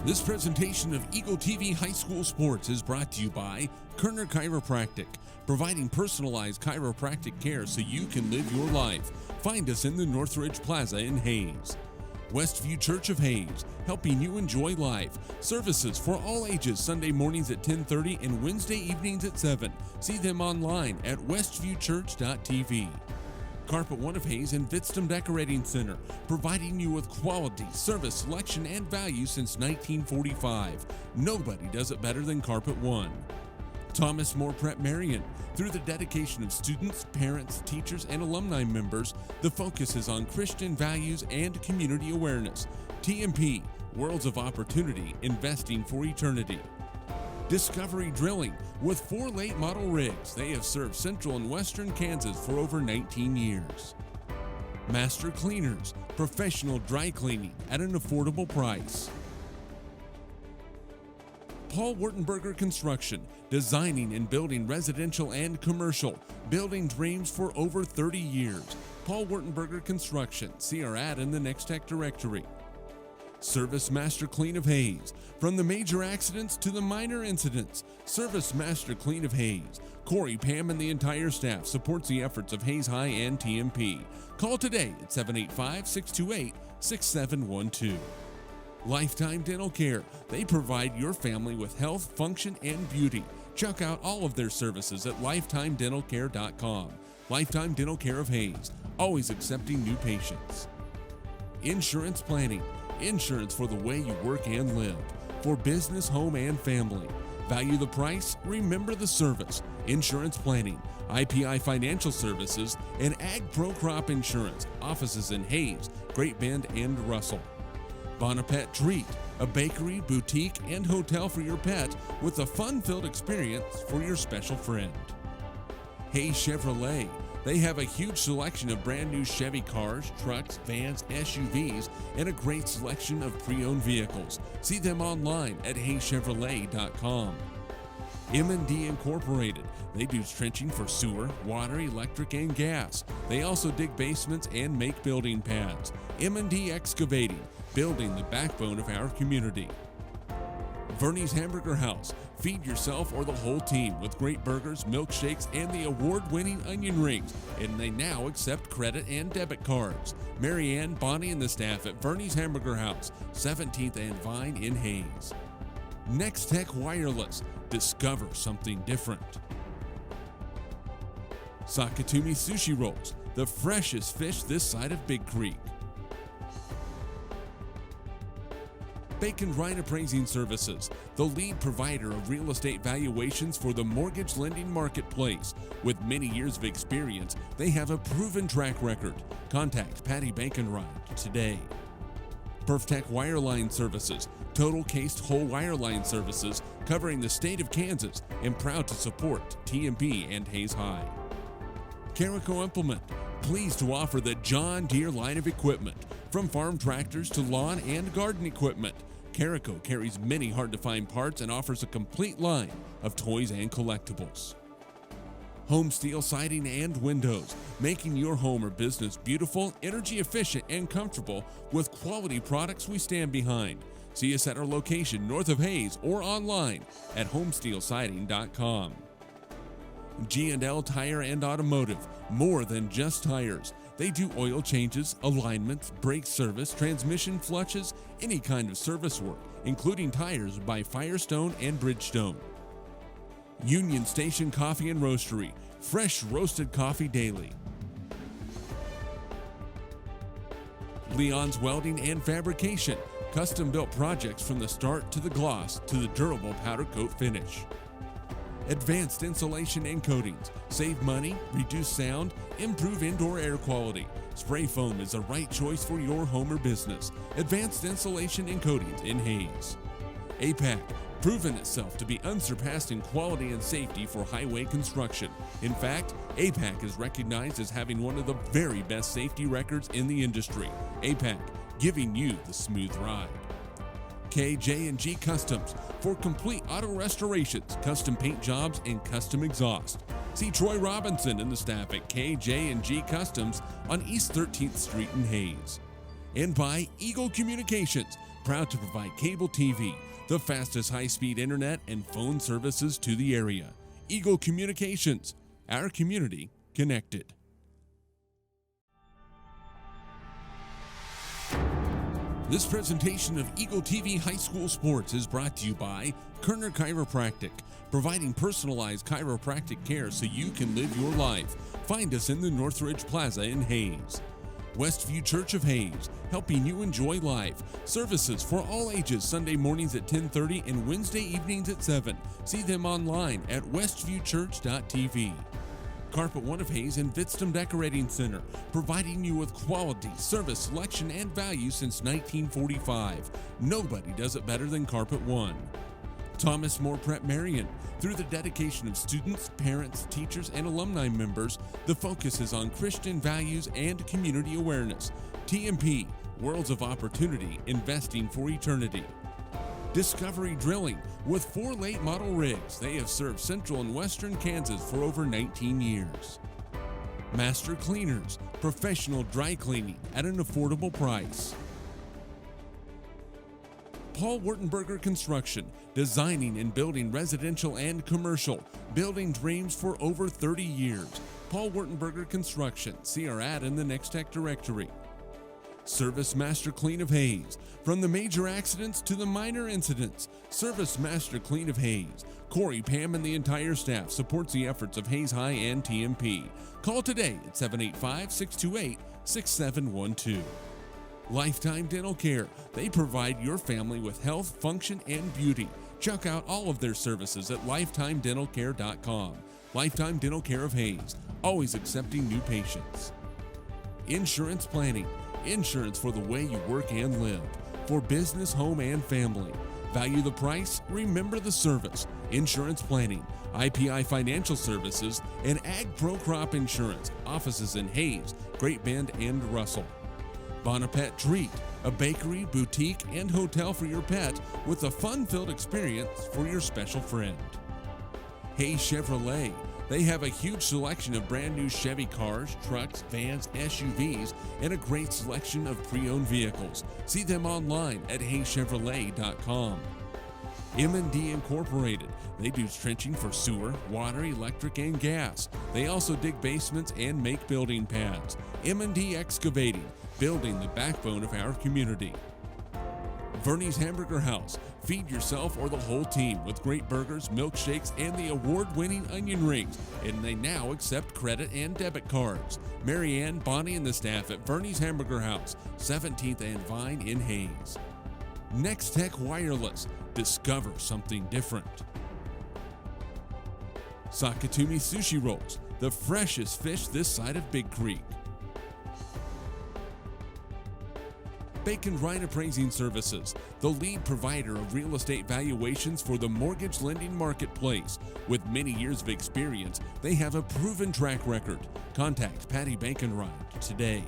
This presentation of Eagle TV High School Sports is brought to you by Kerner Chiropractic, providing personalized chiropractic care so you can live your life. Find us in the Northridge Plaza in Hayes. Westview Church of Hayes, helping you enjoy life. Services for all ages, Sunday mornings at 10:30 and Wednesday evenings at 7. See them online at westviewchurch.tv. Carpet One of Hayes and Vitstum Decorating Center, providing you with quality, service, selection, and value since 1945. Nobody does it better than Carpet One. Thomas More Prep Marion. Through the dedication of students, parents, teachers, and alumni members, the focus is on Christian values and community awareness. TMP, Worlds of Opportunity, Investing for Eternity. Discovery Drilling. With 4 late model rigs, they have served central and western Kansas for over 19 years. Master Cleaners, professional dry cleaning at an affordable price. Paul Wurtenberger Construction, designing and building residential and commercial, building dreams for over 30 years. Paul Wurtenberger Construction, see our ad in the Next Tech directory. Service Master Clean of Hayes. From the major accidents to the minor incidents, Service Master Clean of Hayes. Corey, Pam, and the entire staff supports the efforts of Hayes High and TMP. Call today at 785-628-6712. Lifetime Dental Care. They provide your family with health, function, and beauty. Check out all of their services at lifetimedentalcare.com. Lifetime Dental Care of Hayes, always accepting new patients. Insurance Planning. Insurance for the way you work and live. For business, home, and family. Value the price, remember the service. Insurance Planning, IPI Financial Services, and Ag Pro Crop Insurance. Offices in Hayes, Great Bend, and Russell. Bonapet Treat, a bakery, boutique, and hotel for your pet with a fun-filled experience for your special friend. Hayes Chevrolet. They have a huge selection of brand new Chevy cars, trucks, vans, SUVs, and a great selection of pre-owned vehicles. See them online at hayschevrolet.com. M&D Incorporated. They do trenching for sewer, water, electric, and gas. They also dig basements and make building pads. M&D Excavating, building the backbone of our community. Vernie's Hamburger House. Feed yourself or the whole team with great burgers, milkshakes, and the award-winning onion rings. And they now accept credit and debit cards. Marianne, Bonnie, and the staff at Vernie's Hamburger House, 17th and Vine in Hayes. Next Tech Wireless. Discover something different. Sakatumi Sushi Rolls. The freshest fish this side of Big Creek. Bacon Ryan Appraising Services, the lead provider of real estate valuations for the mortgage lending marketplace. With many years of experience, they have a proven track record. Contact Patty Bacon Ryan today. Perftech Wireline Services, total cased whole wireline services covering the state of Kansas, and proud to support TMP and Hayes High. Carico Implement, pleased to offer the John Deere line of equipment, from farm tractors to lawn and garden equipment. Carico carries many hard-to-find parts and offers a complete line of toys and collectibles. Home Steel Siding and Windows, making your home or business beautiful, energy efficient, and comfortable with quality products we stand behind. See us at our location north of Hayes or online at homesteelsiding.com. G&L Tire and Automotive, more than just tires. They do oil changes, alignments, brake service, transmission flushes, any kind of service work, including tires by Firestone and Bridgestone. Union Station Coffee and Roastery, fresh roasted coffee daily. Leon's Welding and Fabrication, custom-built projects from the start to the gloss to the durable powder coat finish. Advanced Insulation and Coatings. Save money, reduce sound, improve indoor air quality. Spray foam is the right choice for your home or business. Advanced Insulation and Coatings in Hayes. APAC, proven itself to be unsurpassed in quality and safety for highway construction. In fact, APAC is recognized as having one of the very best safety records in the industry. APAC, giving you the smooth ride. KJ&G Customs, for complete auto restorations, custom paint jobs, and custom exhaust. See Troy Robinson and the staff at KJ&G Customs on East 13th Street in Hayes. and by Eagle Communications, proud to provide cable TV, the fastest high-speed internet and phone services to the area. Eagle Communications, our community connected. This presentation of Eagle TV High School Sports is brought to you by Kerner Chiropractic, providing personalized chiropractic care so you can live your life. Find us in the Northridge Plaza in Hayes. Westview Church of Hayes, helping you enjoy life. Services for all ages, Sunday mornings at 10:30 and Wednesday evenings at 7. See them online at westviewchurch.tv. Carpet One of Hayes and Vitstum Decorating Center, providing you with quality, service, selection, and value since 1945. Nobody does it better than Carpet One. Thomas More Prep Marion. Through the dedication of students, parents, teachers, and alumni members, the focus is on Christian values and community awareness. TMP, Worlds of Opportunity, Investing for Eternity. Discovery Drilling. With 4 late model rigs, they have served central and western Kansas for over 19 years. Master Cleaners, professional dry cleaning at an affordable price. Paul Wurtenberger Construction, designing and building residential and commercial, building dreams for over 30 years. Paul Wurtenberger Construction, see our ad in the Next Tech directory. Service Master Clean of Hayes. From the major accidents to the minor incidents, Service Master Clean of Hayes. Corey, Pam, and the entire staff supports the efforts of Hayes High and TMP. Call today at 785-628-6712. Lifetime Dental Care. They provide your family with health, function, and beauty. Check out all of their services at lifetimedentalcare.com. Lifetime Dental Care of Hayes, always accepting new patients. Insurance Planning. Insurance for the way you work and live. For business, home, and family. Value the price, remember the service. Insurance Planning, IPI Financial Services, and Ag Pro Crop Insurance. Offices in Hayes, Great Bend, and Russell. Bonapet Treat, a bakery, boutique, and hotel for your pet with a fun-filled experience for your special friend. Hayes Chevrolet. They have a huge selection of brand new Chevy cars, trucks, vans, SUVs, and a great selection of pre-owned vehicles. See them online at hayschevrolet.com. M&D Incorporated. They do trenching for sewer, water, electric, and gas. They also dig basements and make building pads. M&D Excavating, building the backbone of our community. Verney's Hamburger House. Feed yourself or the whole team with great burgers, milkshakes, and the award-winning onion rings. And they now accept credit and debit cards. Marianne, Bonnie, and the staff at Verney's Hamburger House, 17th and Vine in Hayes. Next Tech Wireless. Discover something different. Sakatumi Sushi Rolls. The freshest fish this side of Big Creek. Bacon Ryan Appraising Services, the lead provider of real estate valuations for the mortgage lending marketplace. With many years of experience, they have a proven track record. Contact Patty Bacon Ryan today.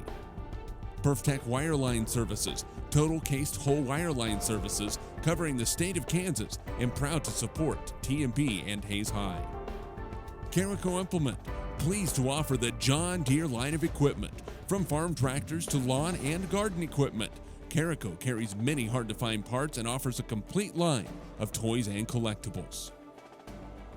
Perftech Wireline Services, total cased whole wireline services covering the state of Kansas, and proud to support TMP and Hayes High. Carico Implement, pleased to offer the John Deere line of equipment. From farm tractors to lawn and garden equipment, Carico carries many hard-to-find parts and offers a complete line of toys and collectibles.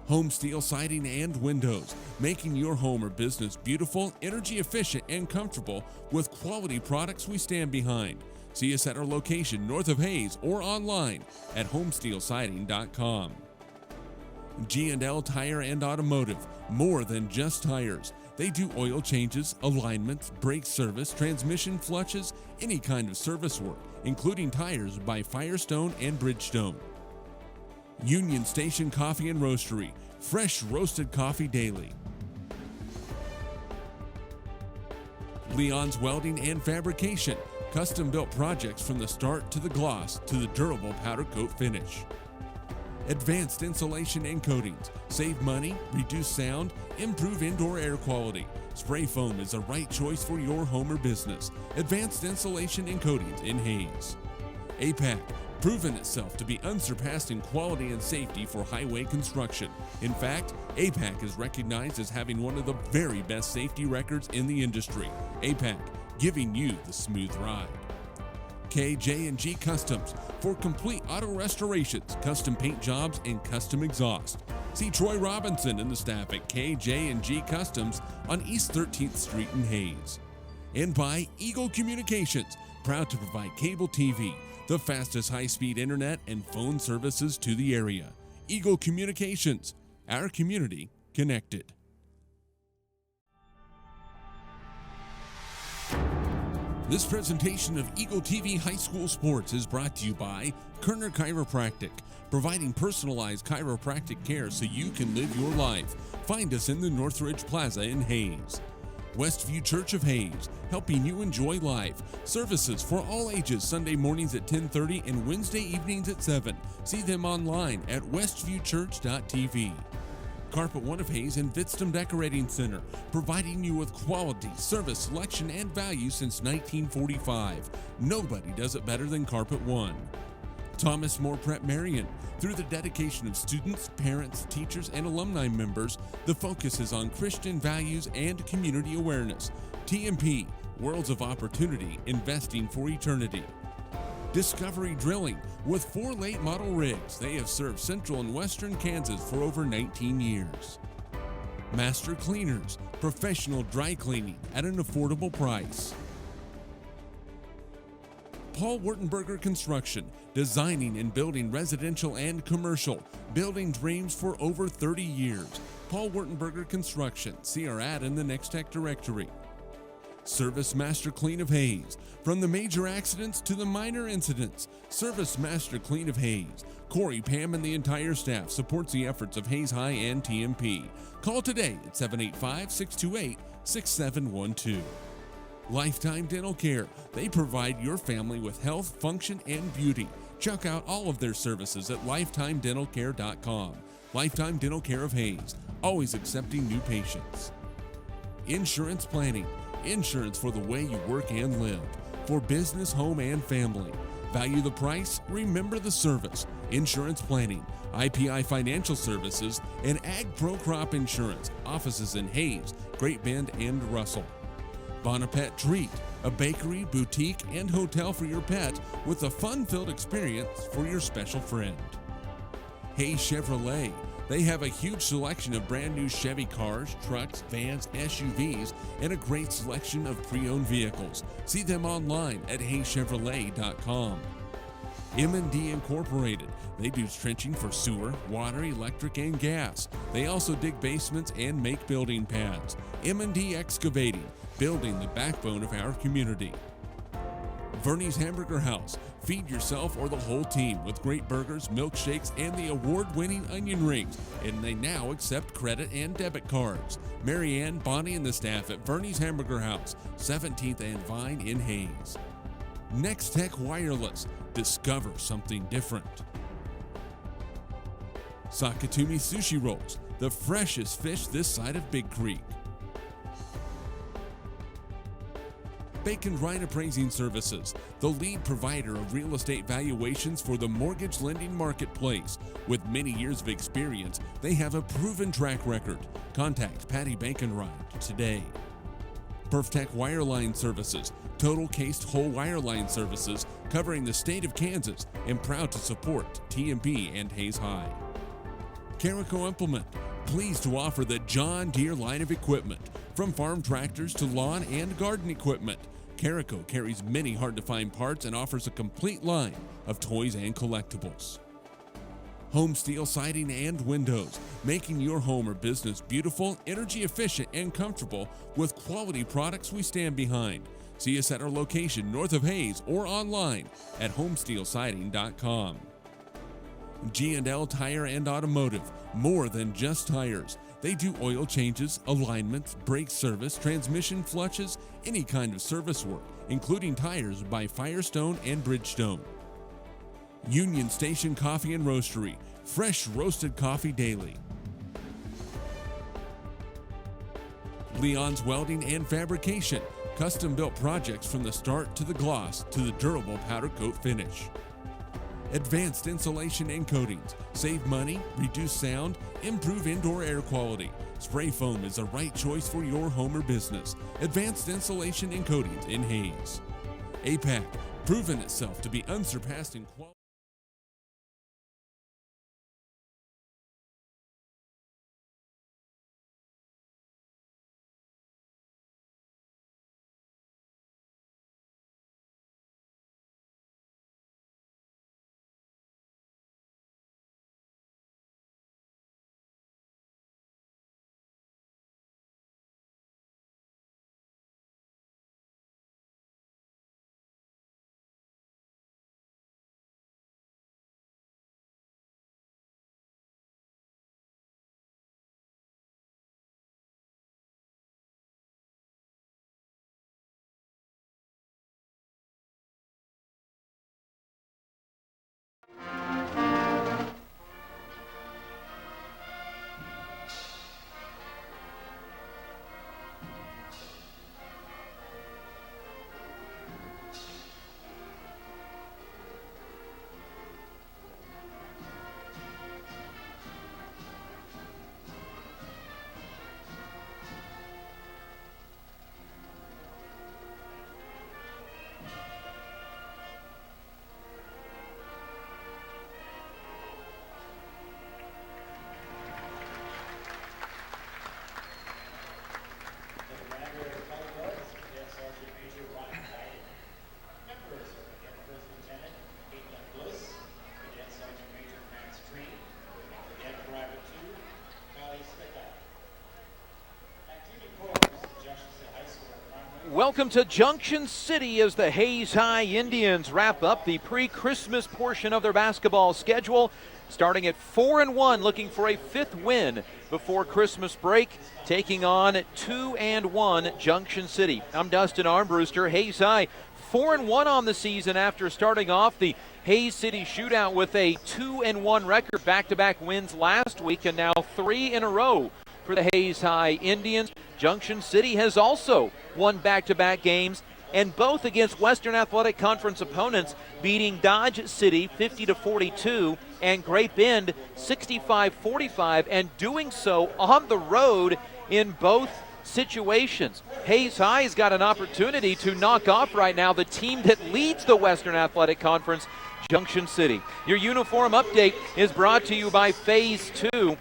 Home Steel Siding and Windows, making your home or business beautiful, energy efficient, and comfortable with quality products we stand behind. See us at our location north of Hayes or online at homesteelsiding.com. G&L Tire and Automotive, more than just tires. They do oil changes, alignments, brake service, transmission flushes, any kind of service work, including tires by Firestone and Bridgestone. Union Station Coffee and Roastery, fresh roasted coffee daily. Leon's Welding and Fabrication, custom-built projects from the start to the gloss to the durable powder coat finish. Advanced Insulation and Coatings, save money, reduce sound, improve indoor air quality. Spray foam is the right choice for your home or business. Advanced Insulation and Coatings in Hayes. APAC, proven itself to be unsurpassed in quality and safety for highway construction. In fact, APAC is recognized as having one of the very best safety records in the industry. APAC, giving you the smooth ride. KJ&G Customs for complete auto restorations, custom paint jobs, and custom exhaust. See Troy Robinson and the staff at KJ&G Customs on East 13th Street in Hayes. And by Eagle Communications, proud to provide cable TV, the fastest high-speed internet and phone services to the area. Eagle Communications, our community connected. This presentation of Eagle TV High School Sports is brought to you by Kerner Chiropractic, providing personalized chiropractic care so you can live your life. Find us in the Northridge Plaza in Hayes. Westview Church of Hayes, helping you enjoy life. Services for all ages, Sunday mornings at 10:30 and Wednesday evenings at 7. See them online at westviewchurch.tv. Carpet One of Hayes and Vidstem Decorating Center, providing you with quality, service, selection, and value since 1945. Nobody does it better than Carpet One. Thomas More Prep Marion. Through the dedication of students, parents, teachers, and alumni members, the focus is on Christian values and community awareness. TMP, Worlds of Opportunity, Investing for Eternity. Discovery Drilling. With 4 late model rigs, they have served central and western Kansas for over 19 years. Master Cleaners, professional dry cleaning at an affordable price. Paul Wurtenberger Construction, designing and building residential and commercial, building dreams for over 30 years. Paul Wurtenberger Construction, see our ad in the Next Tech directory. Service Master Clean of Hayes. From the major accidents to the minor incidents, Service Master Clean of Hayes. Corey, Pam, and the entire staff supports the efforts of Hayes High and TMP. Call today at 785-628-6712. Lifetime Dental Care. They provide your family with health, function, and beauty. Check out all of their services at lifetimedentalcare.com. Lifetime Dental Care of Hayes, always accepting new patients. Insurance Planning. Insurance for the way you work and live. For business, home, and family. Value the price, remember the service. Insurance Planning, IPI Financial Services, and Ag Pro Crop Insurance. Offices in Hayes, Great Bend, and Russell. Bonapet Treat, a bakery, boutique, and hotel for your pet with a fun-filled experience for your special friend. Hayes Chevrolet. They have a huge selection of brand new Chevy cars, trucks, vans, SUVs, and a great selection of pre-owned vehicles. See them online at hayschevrolet.com. M&D Incorporated. They do trenching for sewer, water, electric, and gas. They also dig basements and make building pads. M&D Excavating, building the backbone of our community. Verney's Hamburger House. Feed yourself or the whole team with great burgers, milkshakes, and the award-winning onion rings. And they now accept credit and debit cards. Marianne, Bonnie, and the staff at Verney's Hamburger House, 17th and Vine in Hayes. Next Tech Wireless. Discover something different. Sakatumi Sushi Rolls. The freshest fish this side of Big Creek. Bacon Ryan Appraising Services, the lead provider of real estate valuations for the mortgage lending marketplace. With many years of experience, they have a proven track record. Contact Patty Bacon-Ryan today. PerfTech Wireline Services, total cased whole wireline services covering the state of Kansas, and proud to support TMP and Hayes High. Carico Implement, pleased to offer the John Deere line of equipment, from farm tractors to lawn and garden equipment. Carico carries many hard-to-find parts and offers a complete line of toys and collectibles. Home Steel Siding and Windows, making your home or business beautiful, energy efficient, and comfortable with quality products we stand behind. See us at our location north of Hayes or online at homesteelsiding.com. G&L Tire and Automotive, more than just tires. They do oil changes, alignments, brake service, transmission flushes, any kind of service work, including tires by Firestone and Bridgestone. Union Station Coffee and Roastery, fresh roasted coffee daily. Leon's Welding and Fabrication, custom-built projects from the start to the gloss to the durable powder coat finish. Advanced Insulation and Coatings, save money, reduce sound, improve indoor air quality. Spray foam is the right choice for your home or business. Advanced Insulation and Coatings in Hayes. APAC, proven itself to be unsurpassed in quality. Welcome to Junction City as the Hayes High Indians wrap up the pre-Christmas portion of their basketball schedule, starting at 4-1, looking for a fifth win before Christmas break, taking on 2-1 Junction City. I'm Dustin Armbruster. Hayes High 4-1 on the season after starting off the Hayes City Shootout with a 2-1 record, back-to-back wins last week, and now 3 in a row for the Hayes High Indians. Junction City has also won back-to-back games, and both against Western Athletic Conference opponents, beating Dodge City 50-42 and Great Bend 65-45, and doing so on the road in both situations. Hayes High has got an opportunity to knock off right now the team that leads the Western Athletic Conference, Junction City. Your uniform update is brought to you by Phase 2.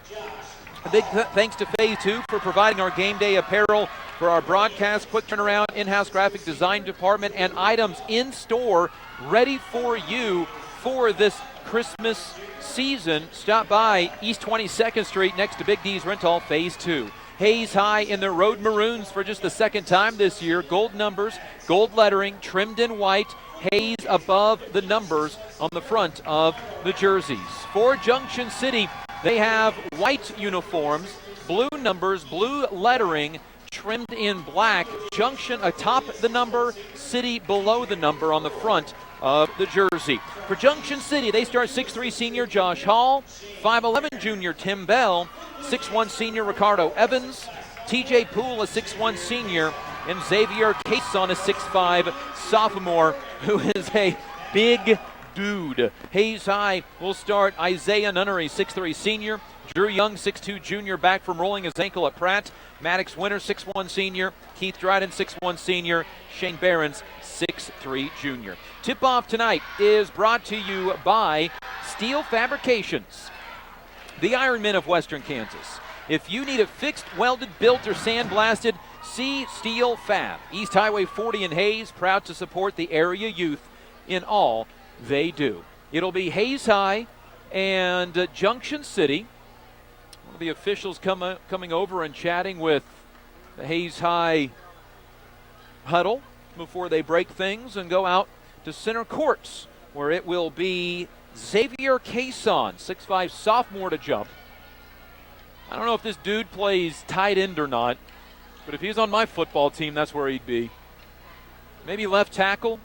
A big thanks to Phase 2 for providing our game day apparel for our broadcast, quick turnaround, in-house graphic design department, and items in store ready for you for this Christmas season. Stop by East 22nd Street next to Big D's Rental, Phase 2. Hayes High in their road maroons for just the second time this year. Gold numbers, gold lettering, trimmed in white. Hayes above the numbers on the front of the jerseys. For Junction City, they have white uniforms, blue numbers, blue lettering, trimmed in black. Junction atop the number, City below the number on the front of the jersey. For Junction City, they start 6'3" senior Josh Hall, 5'11" junior Tim Bell, 6'1" senior Ricardo Evans, TJ Poole, a 6'1" senior, and Xavier Cason, a 6'5" sophomore, who is a big dude. Hayes High will start Isaiah Nunnery, 6'3" senior, Drew Young, 6'2" junior, back from rolling his ankle at Pratt, Maddox Winter, 6'1" senior, Keith Dryden, 6'1" senior, Shane Behrens, 6'3" junior. Tip-off tonight is brought to you by Steel Fabrications, the Ironmen of Western Kansas. If you need it fixed, welded, built, or sandblasted, see Steel Fab. East Highway 40 in Hayes, proud to support the area youth in all they do. It'll be Hayes High and Junction City. One of the officials coming over and chatting with the Hayes High huddle before they break things and go out to center courts, where it will be Xavier Cason, 6'5" sophomore, to jump. I don't know if this dude plays tight end or not, but if he's on my football team, that's where he'd be. Maybe left tackle.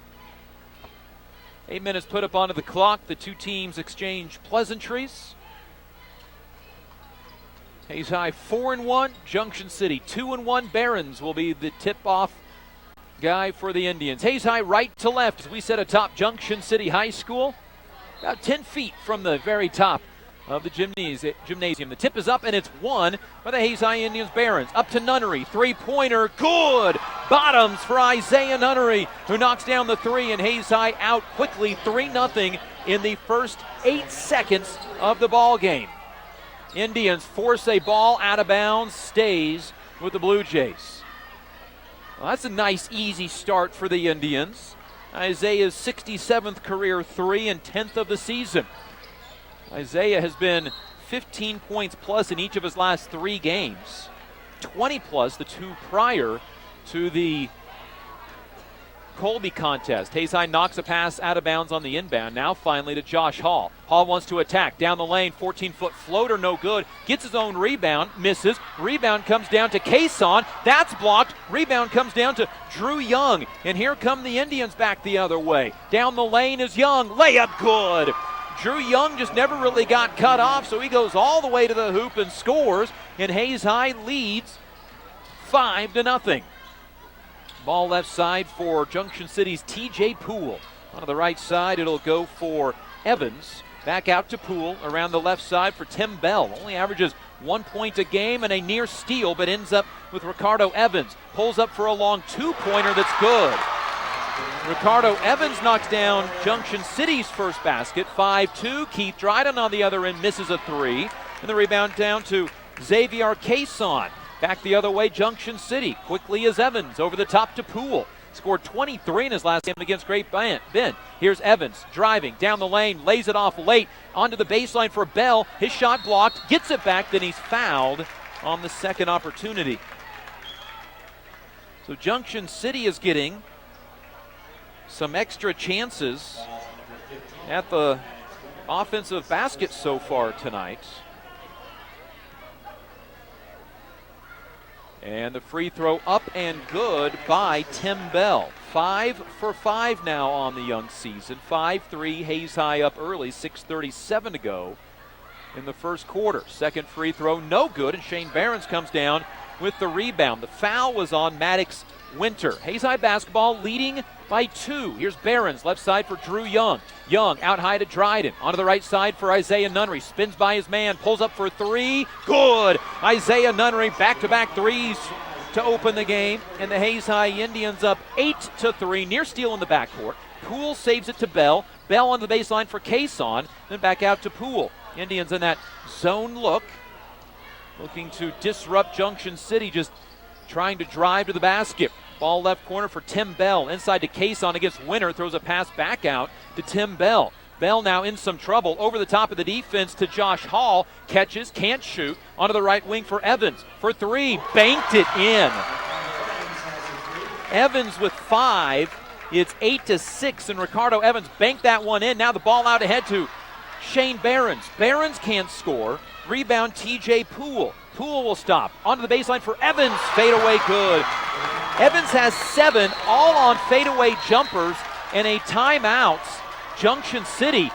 8 minutes put up onto the clock. The two teams exchange pleasantries. Hayes High 4-1. Junction City 2-1. Barons will be the tip-off guy for the Indians. Hayes High right to left, as we set atop Junction City High School. About 10 feet from the very top of the gymnasium. The tip is up, and it's won by the Hayes High Indians Barons. Up to Nunnery, three-pointer, good! Bottoms for Isaiah Nunnery, who knocks down the three, and Hayes High out quickly, 3-0 in the first 8 seconds of the ball game. Indians force a ball out of bounds, stays with the Blue Jays. Well, that's a nice, easy start for the Indians. Isaiah's 67th career three and 10th of the season. Isaiah has been 15 points plus in each of his last 3 games, 20 plus the 2 prior to the Colby contest. Hayes High knocks a pass out of bounds on the inbound. Now finally to Josh Hall. Hall wants to attack. Down the lane, 14-foot floater, no good. Gets his own rebound, misses. Rebound comes down to Kason. That's blocked. Rebound comes down to Drew Young. And here come the Indians back the other way. Down the lane is Young. Layup good. Drew Young just never really got cut off, so he goes all the way to the hoop and scores. And Hayes High leads 5-0. Ball left side for Junction City's TJ Poole. On the right side, it'll go for Evans. Back out to Poole around the left side for Tim Bell. Only averages 1 point a game and a near steal, but ends up with Ricardo Evans. Pulls up for a long 2-pointer that's good. Ricardo Evans knocks down Junction City's first basket, 5-2. Keith Dryden on the other end misses a 3. And the rebound down to Xavier Kason. Back the other way, Junction City. Quickly as Evans over the top to Poole. Scored 23 in his last game against Great Bend. Here's Evans driving down the lane, lays it off late onto the baseline for Bell. His shot blocked, gets it back, then he's fouled on the second opportunity. So Junction City is getting some extra chances at the offensive basket so far tonight. And the free throw up and good by Tim Bell. 5 for 5 now on the young season. 5-3, Hayes High up early, 6:37 to go in the first quarter. Second free throw, no good, and Shane Behrens comes down with the rebound. The foul was on Maddox Winter. Hayes High basketball leading by 2. Here's Behrens, left side for Drew Young. Young out high to Dryden. Onto the right side for Isaiah Nunnery. Spins by his man, pulls up for 3. Good! Isaiah Nunnery back-to-back threes to open the game. And the Hayes High Indians up 8-3. Near steal in the backcourt. Poole saves it to Bell. Bell on the baseline for Kason. Then back out to Poole. Indians in that zone look. Looking to disrupt Junction City, just trying to drive to the basket. Ball left corner for Tim Bell. Inside to Kason against Winter. Throws a pass back out to Tim Bell. Bell now in some trouble. Over the top of the defense to Josh Hall. Catches, can't shoot. Onto the right wing for Evans. For 3, banked it in. Evans with 5. It's 8-6, and Ricardo Evans banked that one in. Now the ball out ahead to Shane Behrens. Behrens can't score. Rebound TJ Poole. Poole will stop. Onto the baseline for Evans. Fadeaway good. Evans has 7, all on fadeaway jumpers, and a timeout, Junction City.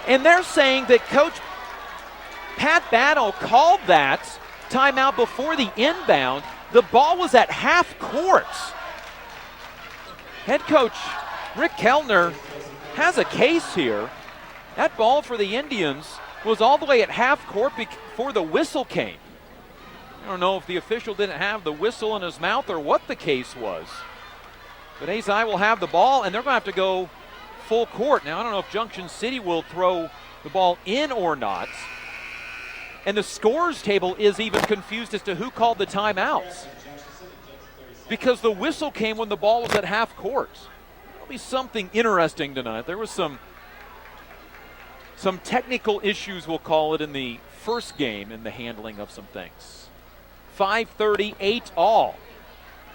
And they're saying that Coach Pat Battle called that timeout before the inbound. The ball was at half court. Head coach Rick Kellner has a case here. That ball for the Indians was all the way at half court before the whistle came. I don't know if the official didn't have the whistle in his mouth or what the case was. But Hayes High will have the ball, and they're going to have to go full court. Now, I don't know if Junction City will throw the ball in or not. And the scores table is even confused as to who called the timeouts, because the whistle came when the ball was at half court. There'll be something interesting tonight. There was some technical issues, we'll call it, in the first game in the handling of some things. 5:38 all,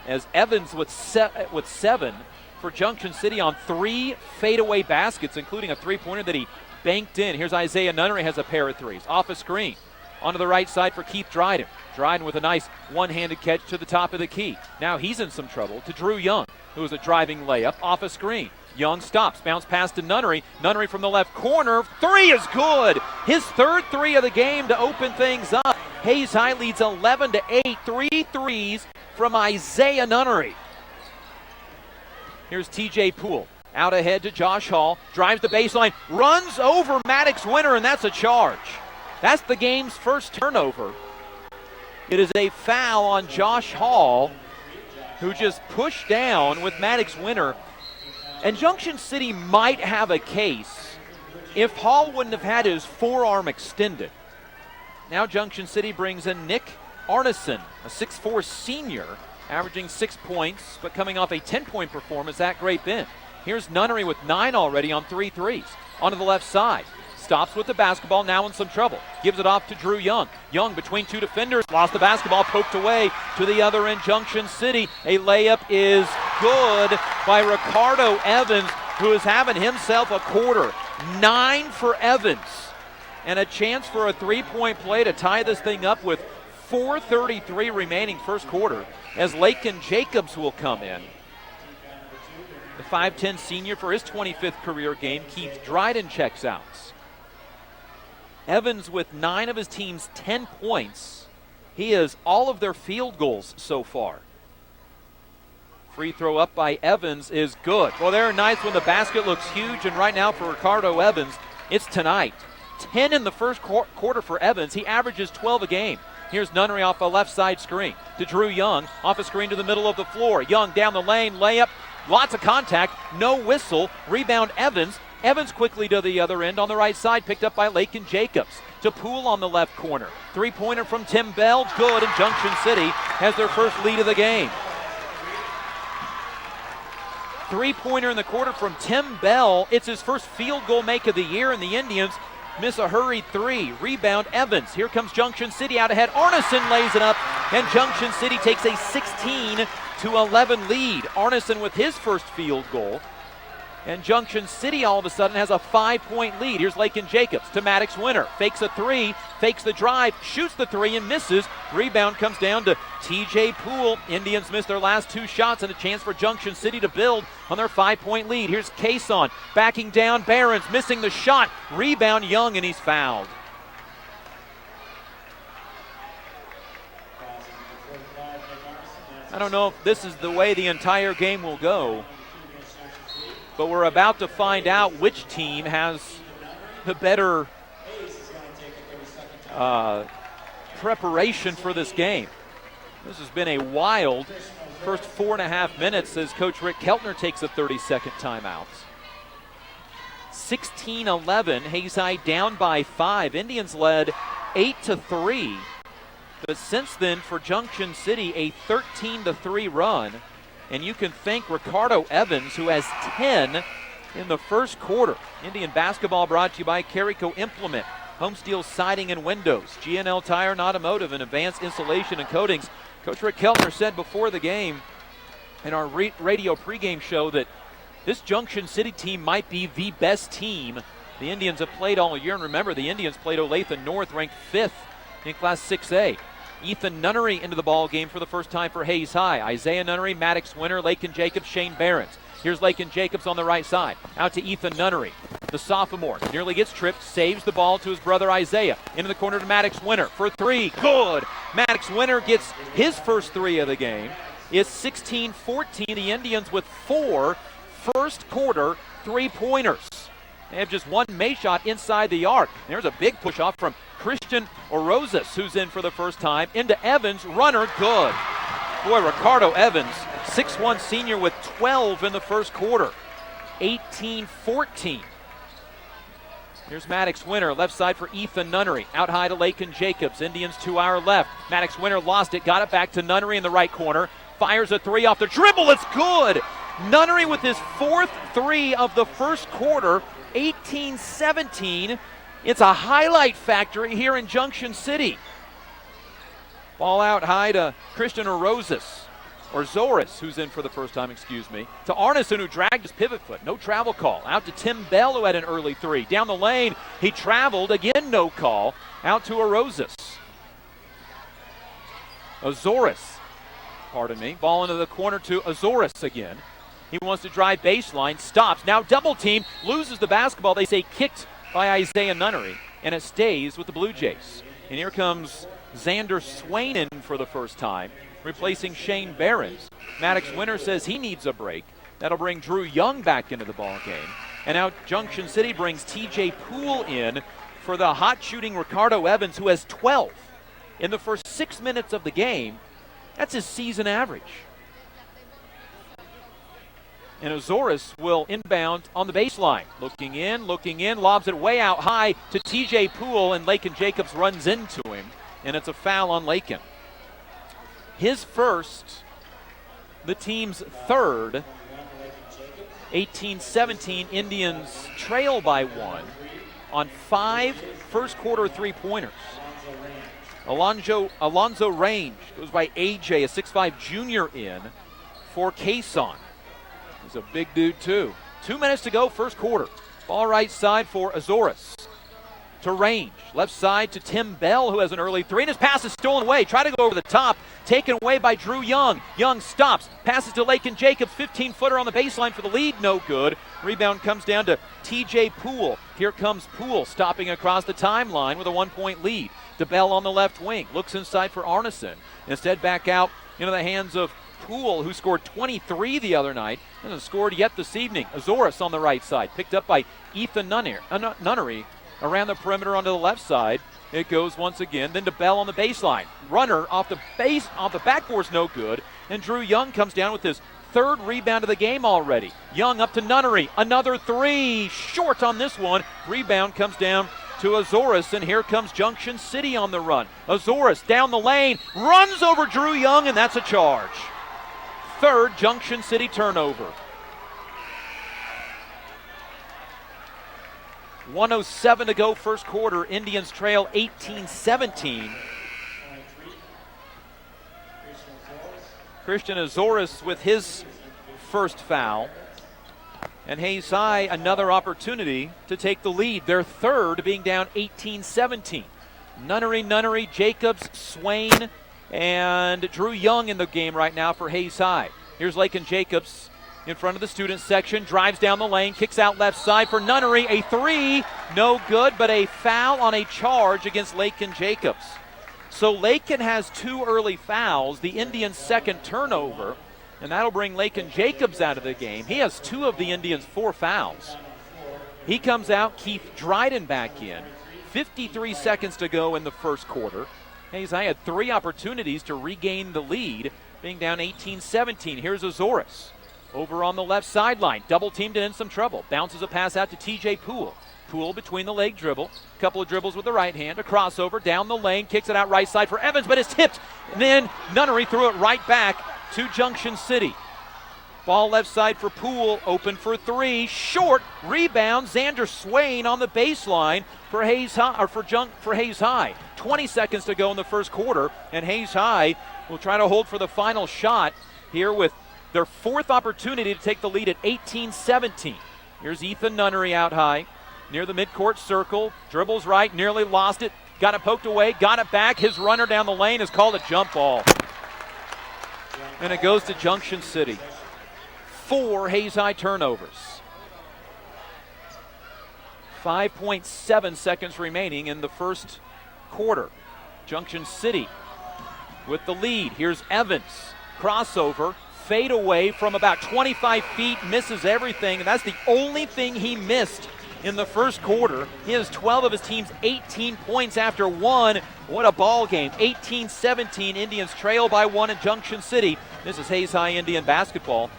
as Evans with 7 for Junction City on 3 fadeaway baskets, including a 3-pointer that he banked in. Here's Isaiah Nunnery, has a pair of 3s. Off a screen. Onto the right side for Keith Dryden. Dryden with a nice one-handed catch to the top of the key. Now he's in some trouble to Drew Young, who was a driving layup off a screen. Young stops, bounce pass to Nunnery. Nunnery from the left corner. 3 is good. His third 3 of the game to open things up. Hayes High leads 11-8. 3 threes from Isaiah Nunnery. Here's TJ Poole. Out ahead to Josh Hall. Drives the baseline. Runs over Maddox Winter, and that's a charge. That's the game's first turnover. It is a foul on Josh Hall, who just pushed down with Maddox Winter. And Junction City might have a case if Hall wouldn't have had his forearm extended. Now Junction City brings in Nick Arneson, a 6'4 senior, averaging 6 points, but coming off a 10-point performance at Great Bend. Here's Nunnery with 9 already on 3 threes. Onto the left side. Stops with the basketball, now in some trouble. Gives it off to Drew Young. Young between 2 defenders, lost the basketball, poked away to the other end, Junction City. A layup is good by Ricardo Evans, who is having himself a quarter. 9 for Evans. And a chance for a 3-point play to tie this thing up with 4:33 remaining first quarter, as Lakin Jacobs will come in. The 5'10 senior for his 25th career game. Keith Dryden checks out. Evans with 9 of his team's 10 points. He has all of their field goals so far. Free throw up by Evans is good. Well, there are nights when the basket looks huge, and right now for Ricardo Evans, it's tonight. 10 in the first quarter for Evans. He averages 12 a game. Here's Nunnery off a left side screen to Drew Young, off a screen to the middle of the floor. Young down the lane, layup, lots of contact, no whistle. Rebound Evans. Evans quickly to the other end on the right side, picked up by Lakin Jacobs. To Poole on the left corner. 3-pointer from Tim Bell, good, and Junction City has their first lead of the game. 3-pointer in the quarter from Tim Bell. It's his first field goal make of the year, and the Indians miss a hurried 3. Rebound Evans. Here comes Junction City out ahead. Arneson lays it up, and Junction City takes a 16-11 lead. Arneson with his first field goal. And Junction City all of a sudden has a 5-point lead. Here's Lakin Jacobs to Maddox Winter. Fakes a 3, fakes the drive, shoots the 3 and misses. Rebound comes down to TJ Poole. Indians missed their last 2 shots, and a chance for Junction City to build on their 5-point lead. Here's Cason backing down. Barons missing the shot. Rebound Young, and he's fouled. I don't know if this is the way the entire game will go, but we're about to find out which team has the better preparation for this game. This has been a wild first 4.5 minutes as Coach Rick Keltner takes a 30-second timeout. 16-11, Hayes High down by 5. Indians led 8-3. But since then, for Junction City, a 13-3 run. And you can thank Ricardo Evans, who has 10 in the first quarter. Indian basketball brought to you by Carico Implement, Home Steel Siding and Windows, GNL Tire and Automotive, and Advanced Insulation and Coatings. Coach Rick Keltner said before the game in our radio pregame show that this Junction City team might be the best team the Indians have played all year. And remember, the Indians played Olathe North, ranked 5th in Class 6A. Ethan Nunnery into the ball game for the first time for Hayes High. Isaiah Nunnery, Maddox Winter, Lakin Jacobs, Shane Barons. Here's Lakin Jacobs on the right side. Out to Ethan Nunnery, the sophomore. Nearly gets tripped, saves the ball to his brother Isaiah. Into the corner to Maddox Winter for 3. Good! Maddox Winter gets his first 3 of the game. It's 16-14. The Indians with 4 first quarter 3-pointers. They have just 1 made shot inside the arc. There's a big push off from Christian Orozas, who's in for the first time. Into Evans, runner, good. Boy, Ricardo Evans, 6'1 senior with 12 in the first quarter. 18-14. Here's Maddox Winter, left side for Ethan Nunnery. Out high to Lakin Jacobs. Indians to our left. Maddox Winter lost it, got it back to Nunnery in the right corner. Fires a 3 off the dribble, it's good! Nunnery with his 4th 3 of the first quarter. 18-17. It's a highlight factory here in Junction City. Ball out high to Christian Orozas, or Zoris, who's in for the first time, to Arneson, who dragged his pivot foot. No travel call. Out to Tim Bell, who had an early 3. Down the lane, he traveled. Again, no call. Out to Orozas. Ball into the corner to Azoris again. He wants to drive baseline, stops. Now double team, loses the basketball. They say kicked by Isaiah Nunnery, and it stays with the Blue Jays. And here comes Xander Swain in for the first time, replacing Shane Barons. Maddox Winter says he needs a break. That'll bring Drew Young back into the ball game. And now Junction City brings TJ Poole in for the hot shooting Ricardo Evans, who has 12 in the first 6 minutes of the game. That's his season average. And Azores will inbound on the baseline. Looking in, lobs it way out high to TJ Poole, and Lakin Jacobs runs into him, and it's a foul on Lakin. His first, the team's third. 18-17, Indians trail by 1 on 5 first-quarter three-pointers. Alonzo Range goes by AJ, a 6'5 junior in for Quezon. He's a big dude, too. 2 minutes to go, first quarter. Ball right side for Azores. To Range. Left side to Tim Bell, who has an early three, and his pass is stolen away. Try to go over the top. Taken away by Drew Young. Young stops. Passes to Lakin Jacobs. 15-footer on the baseline for the lead. No good. Rebound comes down to TJ Poole. Here comes Poole, stopping across the timeline with a 1-point lead. DeBell on the left wing. Looks inside for Arneson. Instead, back out into the hands of Poole, who scored 23 the other night. Hasn't scored yet this evening. Azores on the right side. Picked up by Ethan Nunnery. Around the perimeter onto the left side. It goes once again. Then to Bell on the baseline. Runner off the backboard's no good. And Drew Young comes down with his third rebound of the game already. Young up to Nunnery. Another three. Short on this one. Rebound comes down to Azores, and here comes Junction City on the run. Azores down the lane. Runs over Drew Young, and that's a charge. Third Junction City turnover. 1:07 to go first quarter. Indians trail 18-17. Christian Azores with his first foul. And Hayes High, another opportunity to take the lead. Their third, being down 18-17. Nunnery, Jacobs, Swain, and Drew Young in the game right now for Hayes High. Here's Lakin Jacobs in front of the student section, drives down the lane, kicks out left side for Nunnery. A three, no good, but a foul on a charge against Lakin Jacobs. So Lakin has 2 early fouls, the Indians' second turnover, and that'll bring Lakin Jacobs out of the game. He has 2 of the Indians' 4 fouls. He comes out, Keith Dryden back in. 53 seconds to go in the first quarter. Hayes High had 3 opportunities to regain the lead, being down 18-17. Here's Azores. Over on the left sideline, double teamed and in some trouble. Bounces a pass out to TJ Poole. Poole between the leg dribble. Couple of dribbles with the right hand. A crossover down the lane. Kicks it out right side for Evans, but it's tipped. And then Nunnery threw it right back to Junction City. Ball left side for Poole. Open for 3. Short. Rebound. Xander Swain on the baseline for Hayes High. 20 seconds to go in the first quarter. And Hayes High will try to hold for the final shot here with their 4th opportunity to take the lead at 18-17. Here's Ethan Nunnery out high near the midcourt circle. Dribbles right, nearly lost it. Got it poked away, got it back. His runner down the lane is called a jump ball. And it goes to Junction City. 4 Hayes High turnovers. 5.7 seconds remaining in the first quarter. Junction City with the lead. Here's Evans. Crossover. Fade away from about 25 feet, misses everything, and that's the only thing he missed in the first quarter. He has 12 of his team's 18 points after 1. What a ball game. 18-17, Indians trail by 1 at Junction City. This is Hayes High Indian basketball.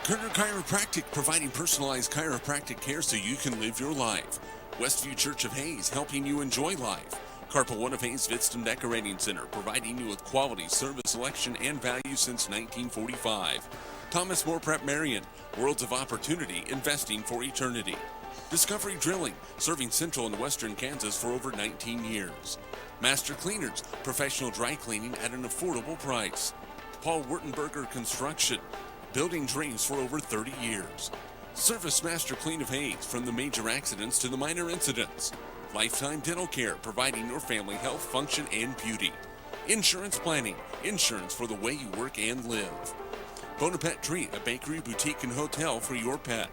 Kerner Chiropractic, providing personalized chiropractic care so you can live your life. Westview Church of Hayes, helping you enjoy life. Carpa One of Hayes Vidston Decorating Center, providing you with quality, service, selection, and value since 1945. Thomas More Prep Marion, worlds of opportunity, investing for eternity. Discovery Drilling, serving central and western Kansas for over 19 years. Master Cleaners, professional dry cleaning at an affordable price. Paul Wurtenberger Construction, building dreams for over 30 years. Service Master Clean of Hayes, from the major accidents to the minor incidents. Lifetime Dental Care, providing your family health, function, and beauty. Insurance Planning, insurance for the way you work and live. Bonaparte Treat, a bakery, boutique, and hotel for your pet.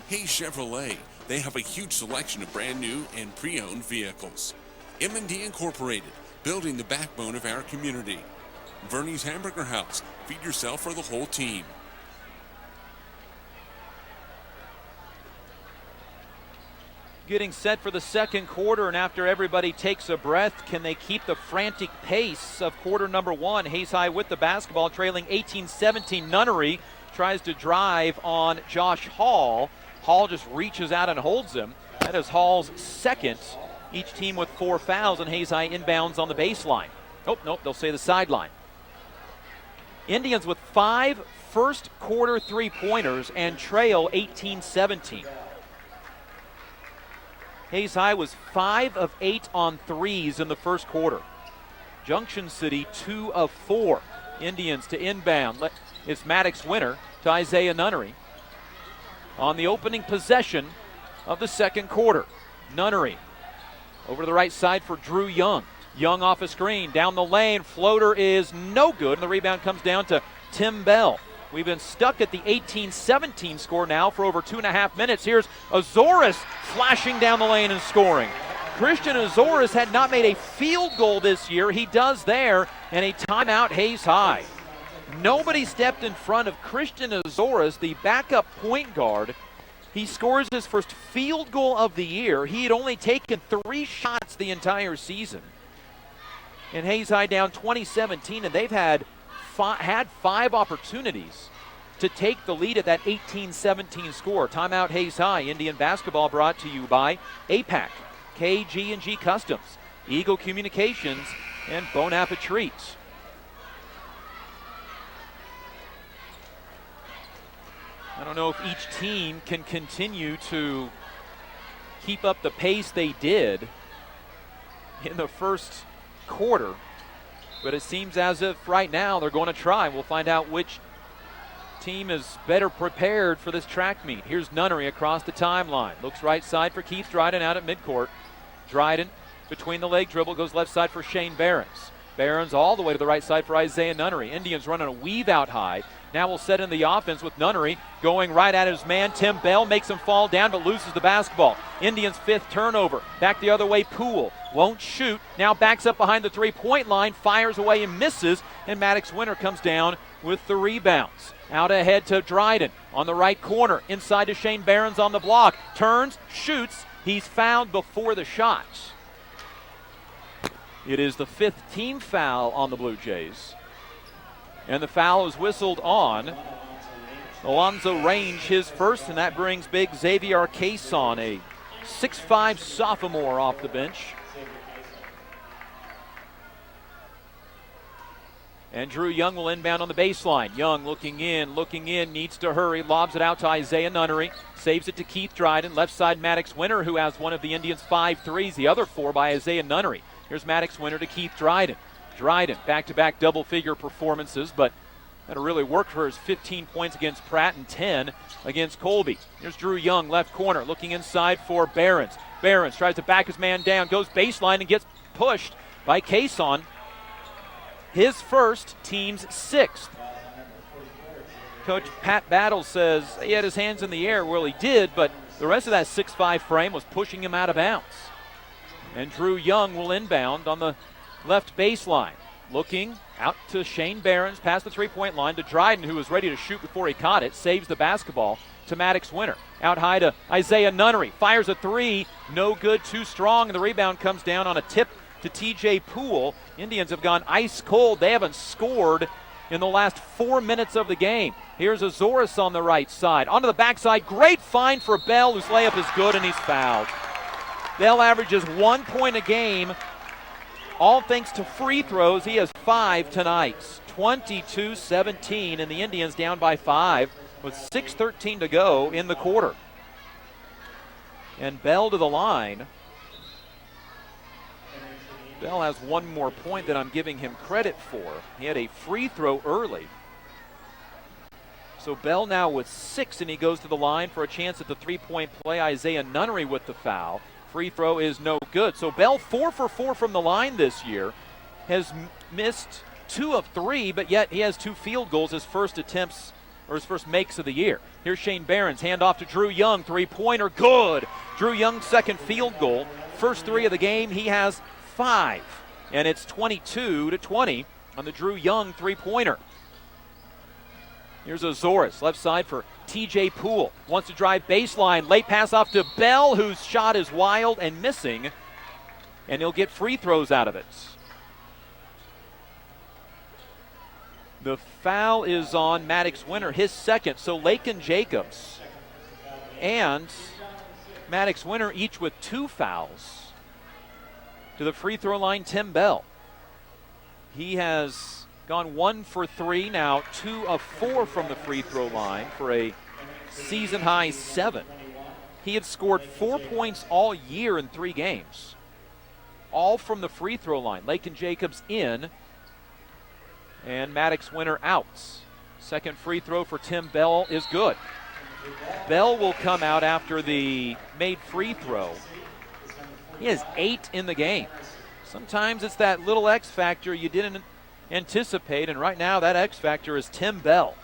Hayes Chevrolet, they have a huge selection of brand new and pre-owned vehicles. M&D Incorporated, building the backbone of our community. Verney's Hamburger House, feed yourself or the whole team. getting set for the second quarter, and after everybody takes a breath, can they keep the frantic pace of quarter number one? Hayes High with the basketball, trailing 18-17. Nunnery tries to drive on Josh Hall. Hall just reaches out and holds him. That is Hall's second. Each team with 4 fouls, and Hayes High inbounds on the baseline. Oh, nope, they'll say the sideline. Indians with 5 first quarter three-pointers and trail 18-17. Hayes High was 5 of 8 on threes in the first quarter. Junction City 2 of 4. Indians to inbound. It's Maddox Winter to Isaiah Nunnery. On the opening possession of the second quarter, Nunnery over to the right side for Drew Young. Young off a screen, down the lane, floater is no good, and the rebound comes down to Tim Bell. We've been stuck at the 18-17 score now for over 2.5 minutes. Here's Azores flashing down the lane and scoring. Christian Azores had not made a field goal this year. He does there, and a timeout, Hayes High. Nobody stepped in front of Christian Azores, the backup point guard. He scores his first field goal of the year. He had only taken 3 shots the entire season. And Hayes High down 20-17, and they've had 5 opportunities to take the lead at that 18-17 score. Timeout, Hayes High. Indian basketball brought to you by APAC, KG&G Customs, Eagle Communications, and Bon Appetit Treats. I don't know if each team can continue to keep up the pace they did in the first quarter, but it seems as if right now they're going to try. We'll find out which team is better prepared for this track meet. Here's Nunnery across the timeline. Looks right side for Keith Dryden out at midcourt. Dryden between the leg dribble goes left side for Shane Behrens. Behrens all the way to the right side for Isaiah Nunnery. Indians running a weave out high. Now we'll set in the offense with Nunnery going right at his man. Tim Bell makes him fall down but loses the basketball. Indians' 5th turnover. Back the other way, Poole won't shoot. Now backs up behind the three-point line, fires away and misses, and Maddox Winter comes down with the rebounds. Out ahead to Dryden on the right corner. Inside to Shane Behrens on the block. Turns, shoots. He's fouled before the shots. It is the 5th team foul on the Blue Jays. And the foul is whistled on Alonzo Range, his first, and that brings big Xavier Cason, a 6'5 sophomore, off the bench. And Drew Young will inbound on the baseline. Young looking in, needs to hurry, lobs it out to Isaiah Nunnery, saves it to Keith Dryden. Left side, Maddox Winter, who has one of the Indians' 5 threes, the other 4 by Isaiah Nunnery. Here's Maddox Winter to Keith Dryden. Dryden, back-to-back double-figure performances, but that'll really work for his 15 points against Pratt and 10 against Colby. Here's Drew Young, left corner, looking inside for Behrens. Behrens tries to back his man down, goes baseline and gets pushed by Cason. His first, team's 6th. Coach Pat Battle says he had his hands in the air. Well, he did, but the rest of that 6'5 frame was pushing him out of bounds. And Drew Young will inbound on the left baseline. Looking out to Shane Behrens, past the three-point line to Dryden, who was ready to shoot before he caught it. Saves the basketball to Maddox Winter. Out high to Isaiah Nunnery. Fires a 3. No good, too strong. And the rebound comes down on a tip to TJ Poole. Indians have gone ice cold. They haven't scored in the last 4 minutes of the game. Here's Azores on the right side. Onto the backside. Great find for Bell, whose layup is good, and he's fouled. Bell averages 1 point a game. All thanks to free throws. He has 5 tonight. 22-17, and the Indians down by 5 with 6:13 to go in the quarter. And Bell to the line. Bell has 1 more point than I'm giving him credit for. He had a free throw early. So Bell now with 6, and he goes to the line for a chance at the 3-point play. Isaiah Nunnery with the foul. Free throw is no good. So Bell 4 for 4 from the line this year. Has missed 2 of 3, but yet he has 2 field goals, his first attempts, or his first makes of the year. Here's Shane Behrens, hand off to Drew Young, 3-pointer, good. Drew Young's second field goal. First 3 of the game, he has 5. And it's 22-20 on the Drew Young 3-pointer. Here's Azores, left side for TJ Poole. Wants to drive baseline. Late pass off to Bell, whose shot is wild and missing. And he'll get free throws out of it. The foul is on Maddox Winter, his second. So Lakin Jacobs and Maddox Winter each with 2 fouls. To the free throw line, Tim Bell. He has gone 1 for 3 now, 2 of 4 from the free throw line for a season high 7. He had scored 4 points all year in 3 games, all from the free throw line. Lakin Jacobs in and Maddox Winter out. Second free throw for Tim Bell is good. Bell will come out after the made free throw. He has 8 in the game. Sometimes it's that little X factor you didn't anticipate, and right now that X factor is Tim Bell.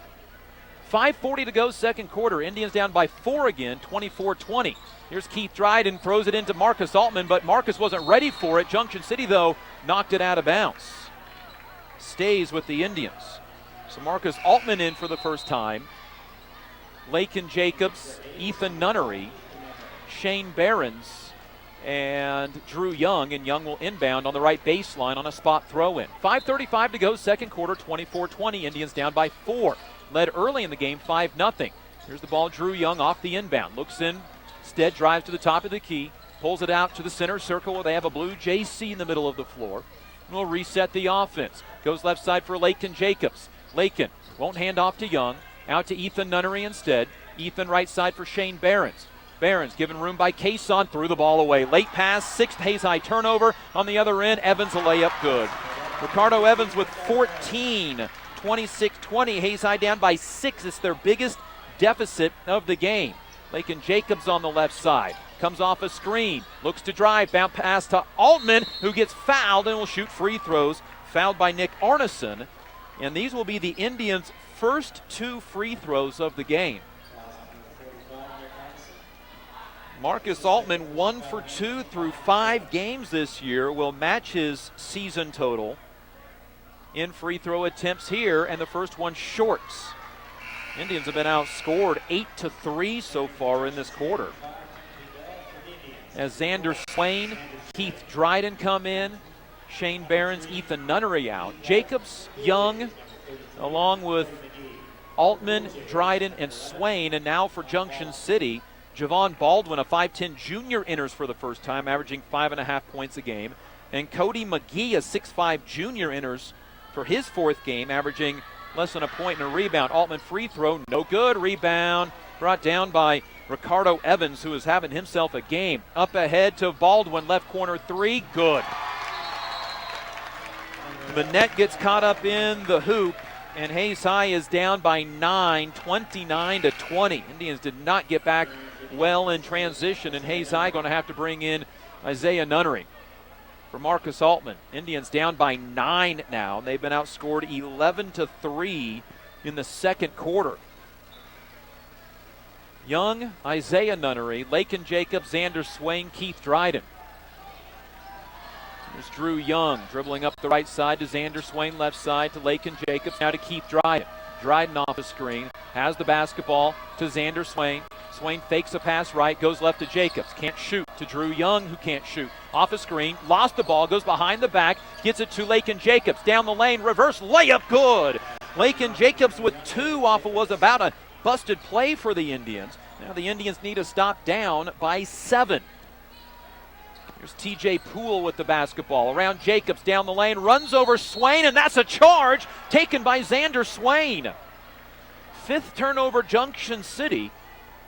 5:40 to go, second quarter. Indians down by 4 again, 24-20. Here's Keith Dryden, throws it into Marcus Altman, but Marcus wasn't ready for it. Junction City, though, knocked it out of bounds. Stays with the Indians. So Marcus Altman in for the first time. Lakin Jacobs, Ethan Nunnery, Shane Behrens, and Drew Young, and Young will inbound on the right baseline on a spot throw-in. 5:35 to go, second quarter, 24-20. Indians down by 4. Led early in the game, 5-0. Here's the ball, Drew Young off the inbound. Looks in, instead drives to the top of the key, pulls it out to the center circle where they have a blue JC in the middle of the floor. And we'll reset the offense. Goes left side for Lakin Jacobs. Lakin won't hand off to Young. Out to Ethan Nunnery instead. Ethan right side for Shane Behrens. Behrens given room by Kason, threw the ball away. Late pass, 6th Hayes High turnover. On the other end, Evans a layup good. Ricardo Evans with 14, 26-20. Hayes High down by 6. It's their biggest deficit of the game. Lakin Jacobs on the left side. Comes off a screen, looks to drive, bounce pass to Altman, who gets fouled and will shoot free throws. Fouled by Nick Arneson. And these will be the Indians' first 2 free throws of the game. Marcus Altman, 1 for 2 through 5 games this year, will match his season total in free throw attempts here, and the first one shorts. Indians have been outscored 8-3 so far in this quarter. As Xander Swain, Keith Dryden come in, Shane Behrens, Ethan Nunnery out. Jacobs, Young, along with Altman, Dryden, and Swain, and now for Junction City, Javon Baldwin, a 5'10 junior, enters for the first time, averaging 5.5 points a game. And Cody McGee, a 6'5 junior, enters for his 4th game, averaging less than a point and a rebound. Altman free throw, no good. Rebound brought down by Ricardo Evans, who is having himself a game. Up ahead to Baldwin, left corner 3, good. The net gets caught up in the hoop, and Hayes High is down by 9, 29-20. Indians did not get back well in transition, and Hayes High going to have to bring in Isaiah Nunnery for Marcus Altman. Indians down by 9 now. They've been outscored 11-3 in the second quarter. Young, Isaiah Nunnery, Lakin Jacobs, Xander Swain, Keith Dryden. There's Drew Young dribbling up the right side to Xander Swain, left side to Lakin Jacobs, now to Keith Dryden. Dryden off the screen, has the basketball to Xander Swain. Swain fakes a pass right, goes left to Jacobs. Can't shoot to Drew Young, who can't shoot. Off a screen, lost the ball, goes behind the back, gets it to Lakin Jacobs. Down the lane, reverse layup, good. Lakin Jacobs with 2 off of was about a busted play for the Indians. Now the Indians need to stop down by 7. Here's TJ Poole with the basketball. Around Jacobs, down the lane, runs over Swain, and that's a charge taken by Xander Swain. 5th turnover, Junction City,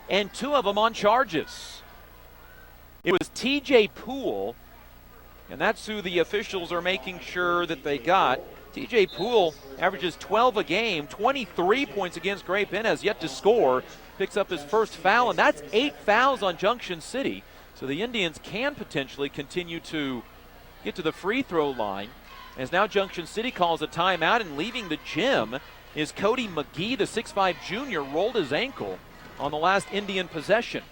and 2 of them on charges. It was TJ Poole, and that's who the officials are making sure that they got. TJ Poole averages 12 a game, 23 points against Gray Penn, has yet to score, picks up his first foul, and that's 8 fouls on Junction City. So the Indians can potentially continue to get to the free throw line, as now Junction City calls a timeout, and leaving the gym is Cody McGee, the 6'5 junior, rolled his ankle on the last Indian possession.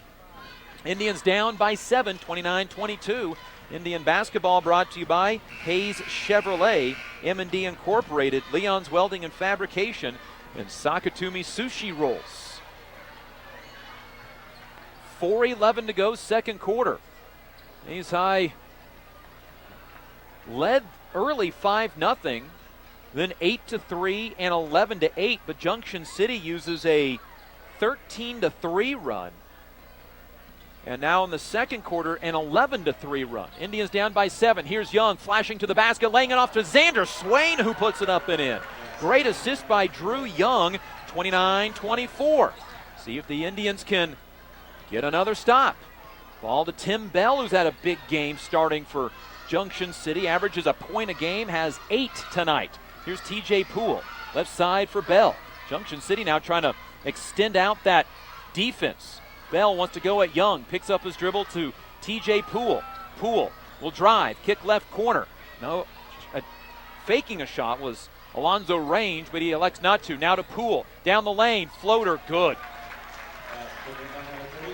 Indians down by 7, 29-22. Indian basketball brought to you by Hayes Chevrolet, M&D Incorporated, Leon's Welding and Fabrication, and Sakatumi sushi rolls. 4:11 to go, second quarter. Hayes High led early 5-0, then 8-3 and 11-8, but Junction City uses a 13-3 run. And now in the second quarter, an 11-3 run. Indians down by 7. Here's Young flashing to the basket, laying it off to Xander Swain, who puts it up and in. Great assist by Drew Young, 29-24. See if the Indians can get another stop. Ball to Tim Bell, who's had a big game starting for Junction City. Averages a point a game, has 8 tonight. Here's TJ Poole, left side for Bell. Junction City now trying to extend out that defense. Bell wants to go at Young, picks up his dribble to TJ Poole. Poole will drive, kick left corner. No, faking a shot was Alonzo Range, but he elects not to. Now to Poole, down the lane, floater, good.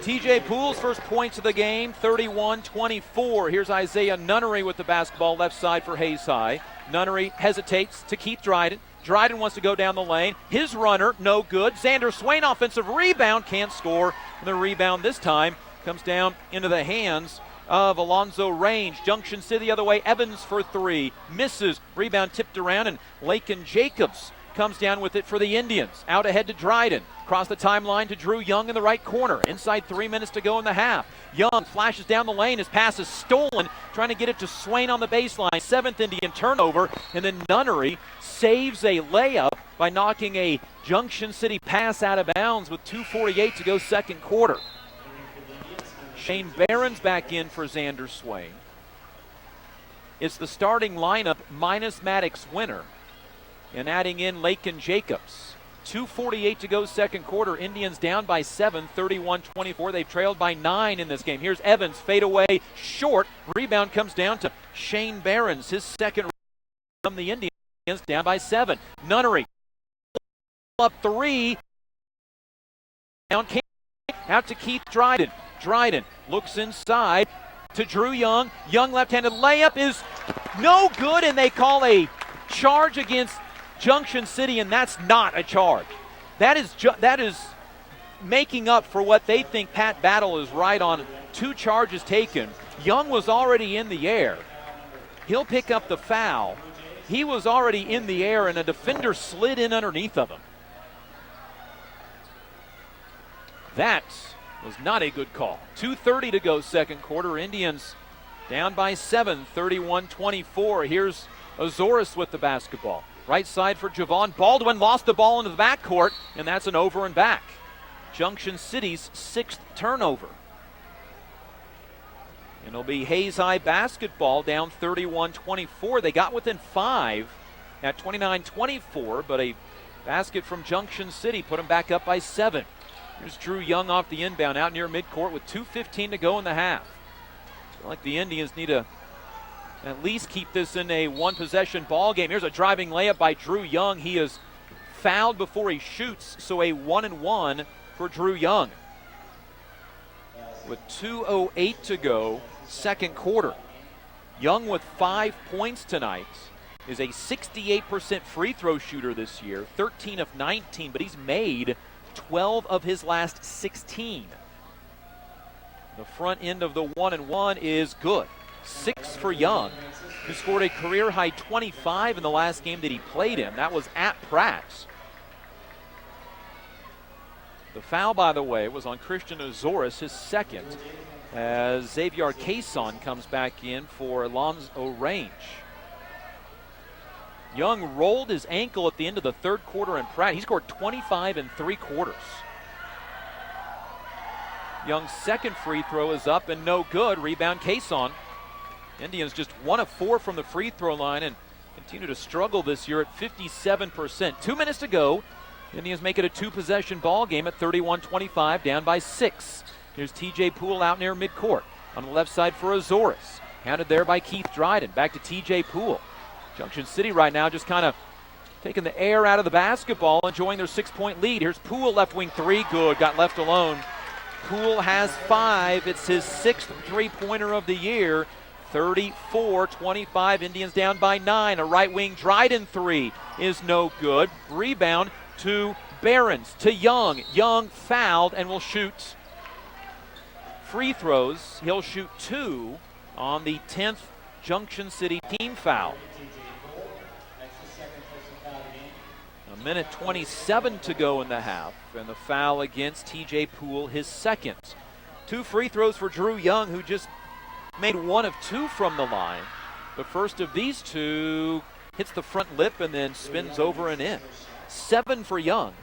TJ Poole's first points of the game, 31-24. Here's Isaiah Nunnery with the basketball, left side for Hayes High. Nunnery hesitates to Keith Dryden. Dryden wants to go down the lane. His runner, no good. Xander Swain, offensive rebound, can't score. And the rebound this time comes down into the hands of Alonzo Range. Junction City the other way. Evans for 3. Misses. Rebound tipped around, and Lakin Jacobs comes down with it for the Indians. Out ahead to Dryden. Across the timeline to Drew Young in the right corner. Inside 3 minutes to go in the half. Young flashes down the lane. His pass is stolen. Trying to get it to Swain on the baseline. 7th Indian turnover. And then Nunnery saves a layup by knocking a Junction City pass out of bounds with 2:48 to go second quarter. Shane Barron's back in for Xander Swain. It's the starting lineup minus Maddox Winter and adding in Lakin Jacobs. 2:48 to go second quarter. Indians down by 7, 31-24. They've trailed by 9 in this game. Here's Evans, fade away, short. Rebound comes down to Shane Barron's, his second from the Indians, down by 7. Nunnery up 3. Down out to Keith Dryden. Dryden looks inside to Drew Young. Young left-handed layup is no good, and they call a charge against Junction City, and that's not a charge. That is making up for what they think Pat Battle is right on. 2 charges taken. Young was already in the air. He'll pick up the foul. He was already in the air, and a defender slid in underneath of him. That was not a good call. 2:30 to go second quarter. Indians down by 7, 31-24. Here's Azores with the basketball. Right side for Javon Baldwin, lost the ball into the backcourt, and that's an over and back. Junction City's 6th turnover. And it'll be Hayes High basketball down 31-24. They got within 5 at 29-24, but a basket from Junction City put them back up by 7. Here's Drew Young off the inbound out near midcourt with 2:15 to go in the half. I feel like the Indians need to at least keep this in a one-possession ball game. Here's a driving layup by Drew Young. He is fouled before he shoots, so a 1-and-1 for Drew Young. With 2:08 to go, second quarter. Young with 5 points tonight is a 68% free throw shooter this year, 13 of 19, but he's made 12 of his last 16. The front end of the 1-and-1 is good. 6 for Young, who scored a career-high 25 in the last game that he played in. That was at Pratt's. The foul, by the way, was on Christian Azores, his second, as Xavier Cason comes back in for Alonzo Range. Young rolled his ankle at the end of the third quarter in Pratt. He scored 25 in 3 quarters. Young's second free throw is up and no good. Rebound Cason. Indians just 1 of 4 from the free throw line and continue to struggle this year at 57%. 2 minutes to go. Indians make it a 2-possession ball game at 31-25, down by 6. Here's TJ Poole out near midcourt. On the left side for Azores. Handed there by Keith Dryden. Back to TJ Poole. Junction City right now just kind of taking the air out of the basketball, enjoying their 6-point lead. Here's Poole, left wing 3, good, got left alone. Poole has 5. It's his 6th three-pointer of the year. 34-25, Indians down by 9. A right wing Dryden 3 is no good. Rebound to Behrens, to Young. Young fouled and will shoot free throws. He'll shoot 2 on the 10th Junction City team foul. A minute 27 to go in the half, and the foul against TJ Poole, his second. 2 free throws for Drew Young, who just made 1 of 2 from the line. The first of these 2 hits the front lip and then spins over and in. 7 for Young.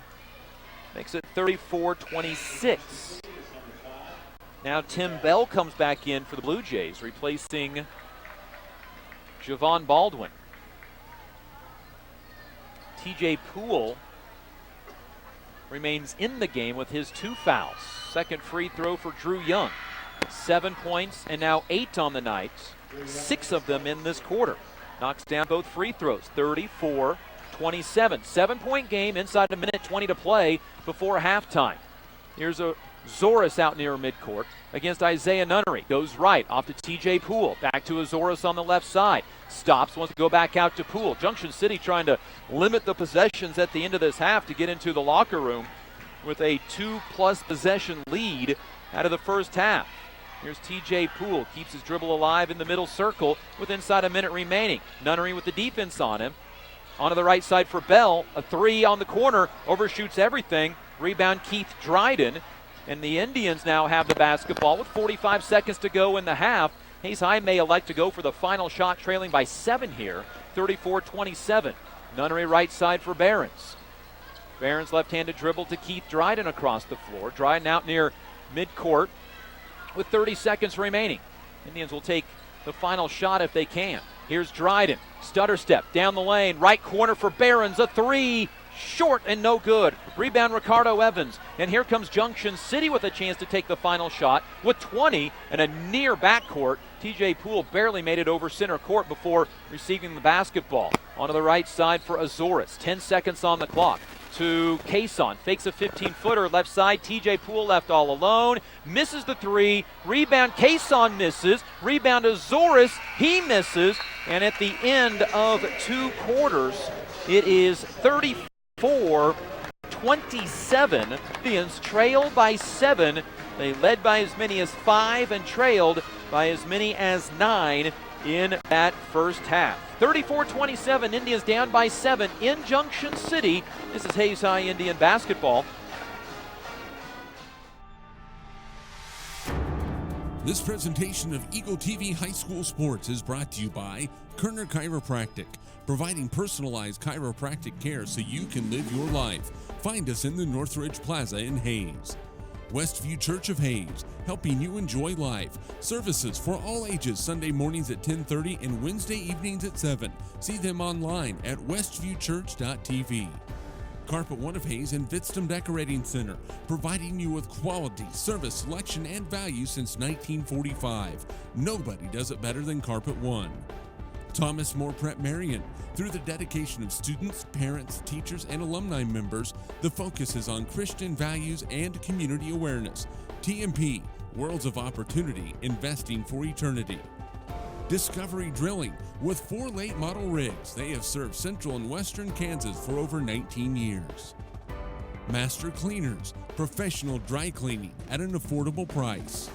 Makes it 34-26. Now Tim Bell comes back in for the Blue Jays, replacing Javon Baldwin. TJ Poole remains in the game with his 2 fouls. Second free throw for Drew Young. 7 points and now 8 on the night. 6 of them in this quarter. Knocks down both free throws. 34-27. 7-point game inside a minute 20 to play before halftime. Here's a Azoris out near midcourt against Isaiah Nunnery. Goes right off to TJ Poole. Back to Azoris on the left side. Stops, wants to go back out to Poole. Junction City trying to limit the possessions at the end of this half to get into the locker room with a 2+ possession lead out of the first half. Here's TJ Poole, keeps his dribble alive in the middle circle with inside a minute remaining. Nunnery with the defense on him. Onto the right side for Bell. A 3 on the corner, overshoots everything. Rebound Keith Dryden. And the Indians now have the basketball with 45 seconds to go in the half. Hayes High may elect to go for the final shot, trailing by 7 here, 34-27. Nunnery right side for Behrens. Behrens left-handed dribble to Keith Dryden across the floor. Dryden out near midcourt with 30 seconds remaining. Indians will take the final shot if they can. Here's Dryden, stutter step down the lane, right corner for Behrens, a 3, short and no good. Rebound Ricardo Evans, and here comes Junction City with a chance to take the final shot with 20 and a near backcourt. TJ Poole barely made it over center court before receiving the basketball. Onto the right side for Azoris, 10 seconds on the clock. To Kason, fakes a 15-footer left side. TJ Poole left all alone, misses the 3. Rebound, Kason misses. Rebound Azoris, he misses. And at the end of 2 quarters, it is 34-27. Indians trail by 7. They led by as many as 5 and trailed by as many as 9 in that first half. 34-27, Indians down by 7 in Junction City. This is Hayes High Indian basketball. This presentation of Eagle TV High School Sports is brought to you by Kerner Chiropractic, providing personalized chiropractic care so you can live your life. Find us in the Northridge Plaza in Hayes. Westview Church of Hayes, helping you enjoy life. Services for all ages, Sunday mornings at 10:30 and Wednesday evenings at 7. See them online at westviewchurch.tv. Carpet One of Hayes and Vidstem Decorating Center, providing you with quality, service, selection, and value since 1945. Nobody does it better than Carpet One. Thomas More Prep Marion. Through the dedication of students, parents, teachers, and alumni members, the focus is on Christian values and community awareness. TMP, Worlds of Opportunity, Investing for Eternity. Discovery Drilling. With 4 late model rigs, they have served central and western Kansas for over 19 years. Master Cleaners, professional dry cleaning at an affordable price.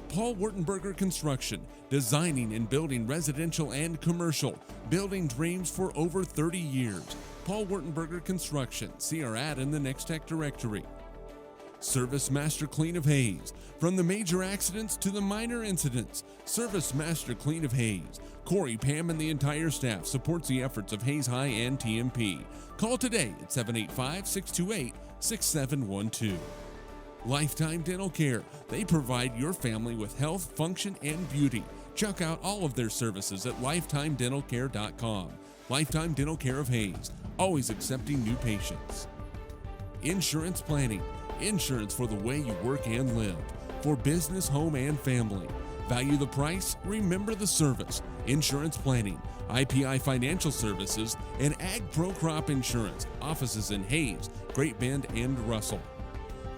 Paul Wurtenberger Construction, designing and building residential and commercial, building dreams for over 30 years. Paul Wurtenberger Construction, see our ad in the Next Tech directory. Service Master Clean of Hayes, from the major accidents to the minor incidents. Service Master Clean of Hayes. Corey, Pam, and the entire staff supports the efforts of Hayes High and TMP. Call today at 785-628-6712. Lifetime Dental Care. They provide your family with health, function, and beauty. Check out all of their services at lifetimedentalcare.com. Lifetime Dental Care of Hayes, always accepting new patients. Insurance Planning. Insurance for the way you work and live. For business, home, and family. Value the price, remember the service. Insurance Planning, IPI Financial Services, and Ag Pro Crop Insurance. Offices in Hayes, Great Bend, and Russell.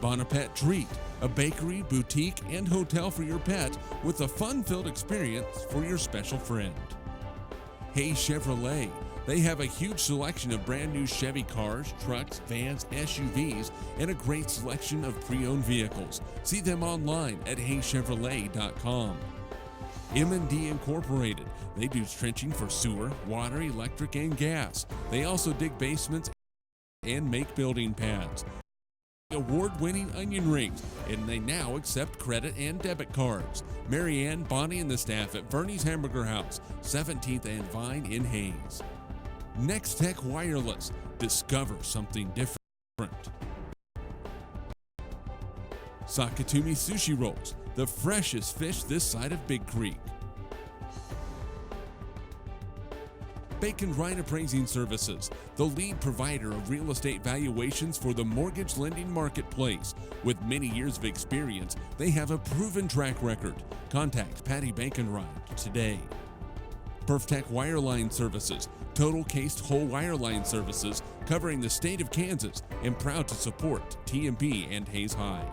Bonapet Treat, a bakery, boutique, and hotel for your pet with a fun-filled experience for your special friend. Hayes Chevrolet, They have a huge selection of brand new Chevy cars, trucks, vans, SUVs, and a great selection of pre-owned vehicles. See them online at haychevrolet.com. M&D Incorporated. They do trenching for sewer, water, electric, and gas. They also dig basements and make building pads. Award-winning onion rings, and they now accept credit and debit cards. Marianne, Bonnie, and the staff at Bernie's Hamburger House, 17th and Vine in Hayes. Next Tech Wireless. Discover something different. Sakatumi Sushi Rolls, the freshest fish this side of Big Creek. Bacon Ryan Appraising Services, the lead provider of real estate valuations for the mortgage lending marketplace. With many years of experience, they have a proven track record. Contact Patty Bacon-Ryan today. PerfTech Wireline Services, total cased whole wireline services covering the state of Kansas, and proud to support TMP and Hayes High.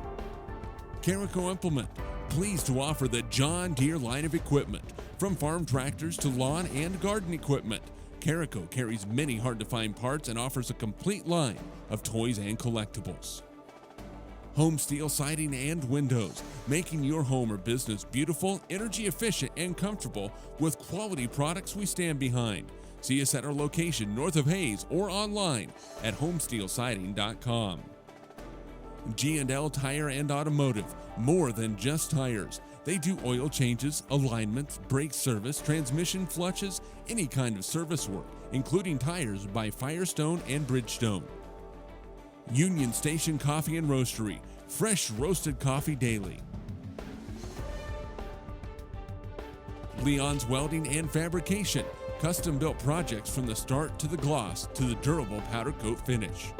Carico Implement, pleased to offer the John Deere line of equipment, from farm tractors to lawn and garden equipment. Carico carries many hard-to-find parts and offers a complete line of toys and collectibles. Home Steel Siding and Windows, making your home or business beautiful, energy efficient, and comfortable with quality products we stand behind. See us at our location north of Hayes or online at homesteelsiding.com. G&L Tire and Automotive, more than just tires. They do oil changes, alignments, brake service, transmission flushes, any kind of service work, including tires by Firestone and Bridgestone. Union Station Coffee and Roastery, fresh roasted coffee daily. Leon's Welding and Fabrication, custom-built projects from the start to the gloss to the durable powder coat finish.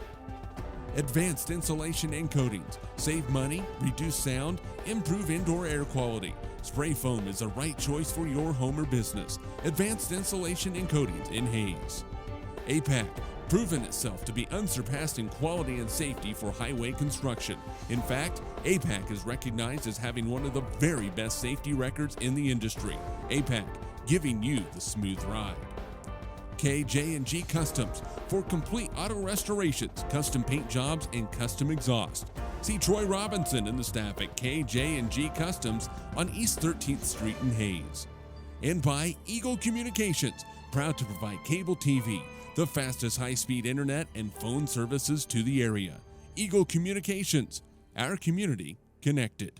Advanced Insulation and Coatings, save money, reduce sound, improve indoor air quality. Spray foam is the right choice for your home or business. Advanced Insulation and Coatings in Hayes. APAC, proven itself to be unsurpassed in quality and safety for highway construction. In fact, APAC is recognized as having one of the very best safety records in the industry. APAC, giving you the smooth ride. KJ&G Customs, for complete auto restorations, custom paint jobs, and custom exhaust. See Troy Robinson and the staff at KJ&G Customs on East 13th Street in Hayes. And by Eagle Communications, proud to provide cable TV, the fastest high-speed internet and phone services to the area. Eagle Communications, our community connected.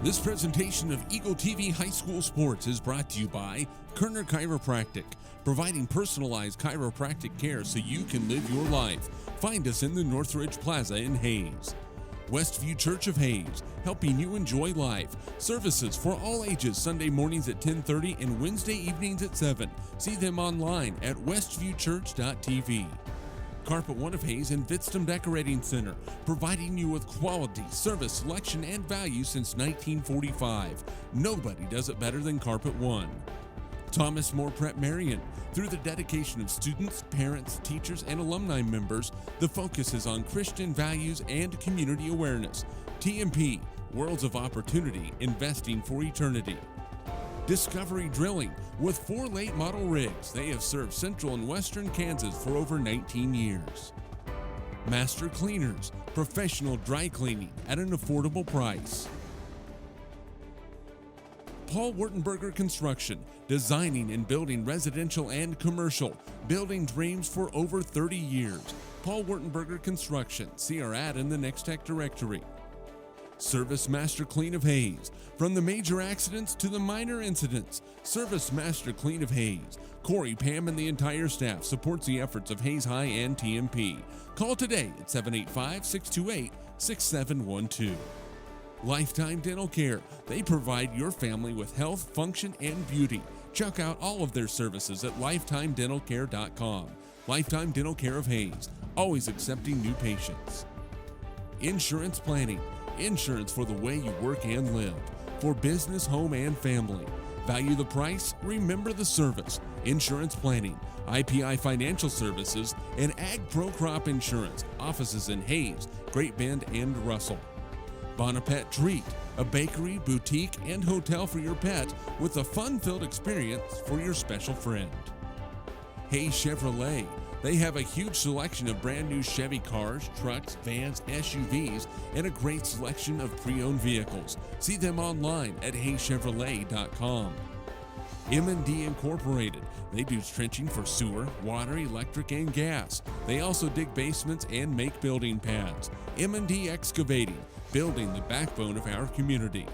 This presentation of Eagle TV High School Sports is brought to you by Kerner Chiropractic, providing personalized chiropractic care so you can live your life. Find us in the Northridge Plaza in Hayes. Westview Church of Hayes, helping you enjoy life. Services for all ages, Sunday mornings at 10:30 and Wednesday evenings at 7. See them online at westviewchurch.tv. Carpet One of Hayes and Vitstum Decorating Center, providing you with quality, service, selection, and value since 1945. Nobody does it better than Carpet One. Thomas More Prep Marion, through the dedication of students, parents, teachers, and alumni members, the focus is on Christian values and community awareness. TMP, Worlds of Opportunity, investing for eternity. Discovery Drilling, with 4 late model rigs. They have served central and western Kansas for over 19 years. Master Cleaners, professional dry cleaning at an affordable price. Paul Wurtenberger Construction, designing and building residential and commercial, building dreams for over 30 years. Paul Wurtenberger Construction, see our ad in the Next Tech directory. Service Master Clean of Hayes, from the major accidents to the minor incidents. Service Master Clean of Hayes. Corey, Pam, and the entire staff supports the efforts of Hayes High and TMP. Call today at 785-628-6712. Lifetime Dental Care. They provide your family with health, function, and beauty. Check out all of their services at lifetimedentalcare.com. Lifetime Dental Care of Hayes, always accepting new patients. Insurance Planning. Insurance for the way you work and live. For business, home, and family. Value the price, remember the service. Insurance Planning, IPI Financial Services, and Ag Pro Crop Insurance. Offices in Hayes, Great Bend, and Russell. Bonapet Treat, a bakery, boutique, and hotel for your pet with a fun-filled experience for your special friend. Hayes Chevrolet. They have a huge selection of brand new Chevy cars, trucks, vans, SUVs, and a great selection of pre-owned vehicles. See them online at hayschevrolet.com. M&D Incorporated. They do trenching for sewer, water, electric, and gas. They also dig basements and make building pads. M&D Excavating, building the backbone of our community.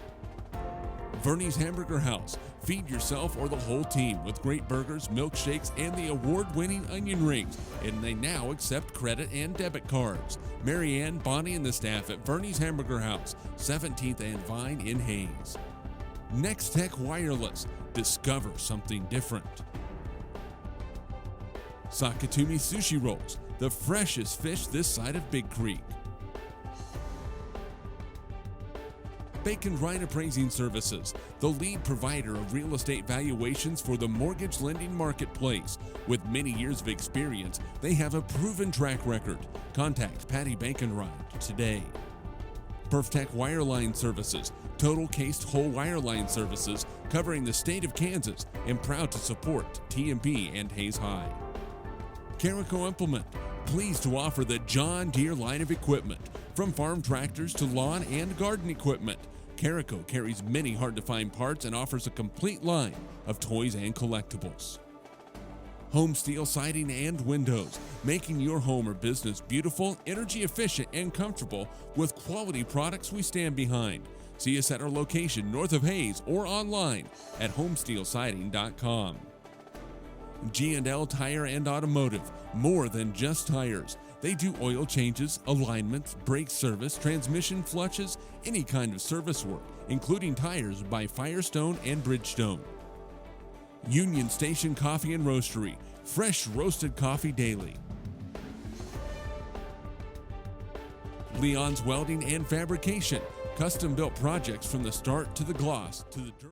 Verney's Hamburger House. Feed yourself or the whole team with great burgers, milkshakes, and the award-winning onion rings. And they now accept credit and debit cards. Marianne, Bonnie, and the staff at Verney's Hamburger House, 17th and Vine in Hayes. Next Tech Wireless. Discover something different. Sakatumi Sushi Rolls. The freshest fish this side of Big Creek. Bacon Ryan Appraising Services, the lead provider of real estate valuations for the mortgage lending marketplace. With many years of experience, they have a proven track record. Contact Patty Bacon today. Perftech Wireline Services, total cased whole wireline services covering the state of Kansas, and proud to support TMP and Hayes High. Carico Implement, pleased to offer the John Deere line of equipment. From farm tractors to lawn and garden equipment, Carico carries many hard-to-find parts and offers a complete line of toys and collectibles. Home Steel Siding and Windows, making your home or business beautiful, energy efficient, and comfortable with quality products we stand behind. See us at our location north of Hayes or online at homesteelsiding.com. G&L Tire and Automotive, more than just tires. They do oil changes, alignments, brake service, transmission flushes, any kind of service work, including tires by Firestone and Bridgestone. Union Station Coffee and Roastery, fresh roasted coffee daily. Leon's Welding and Fabrication, custom-built projects from the start to the gloss to the dirt.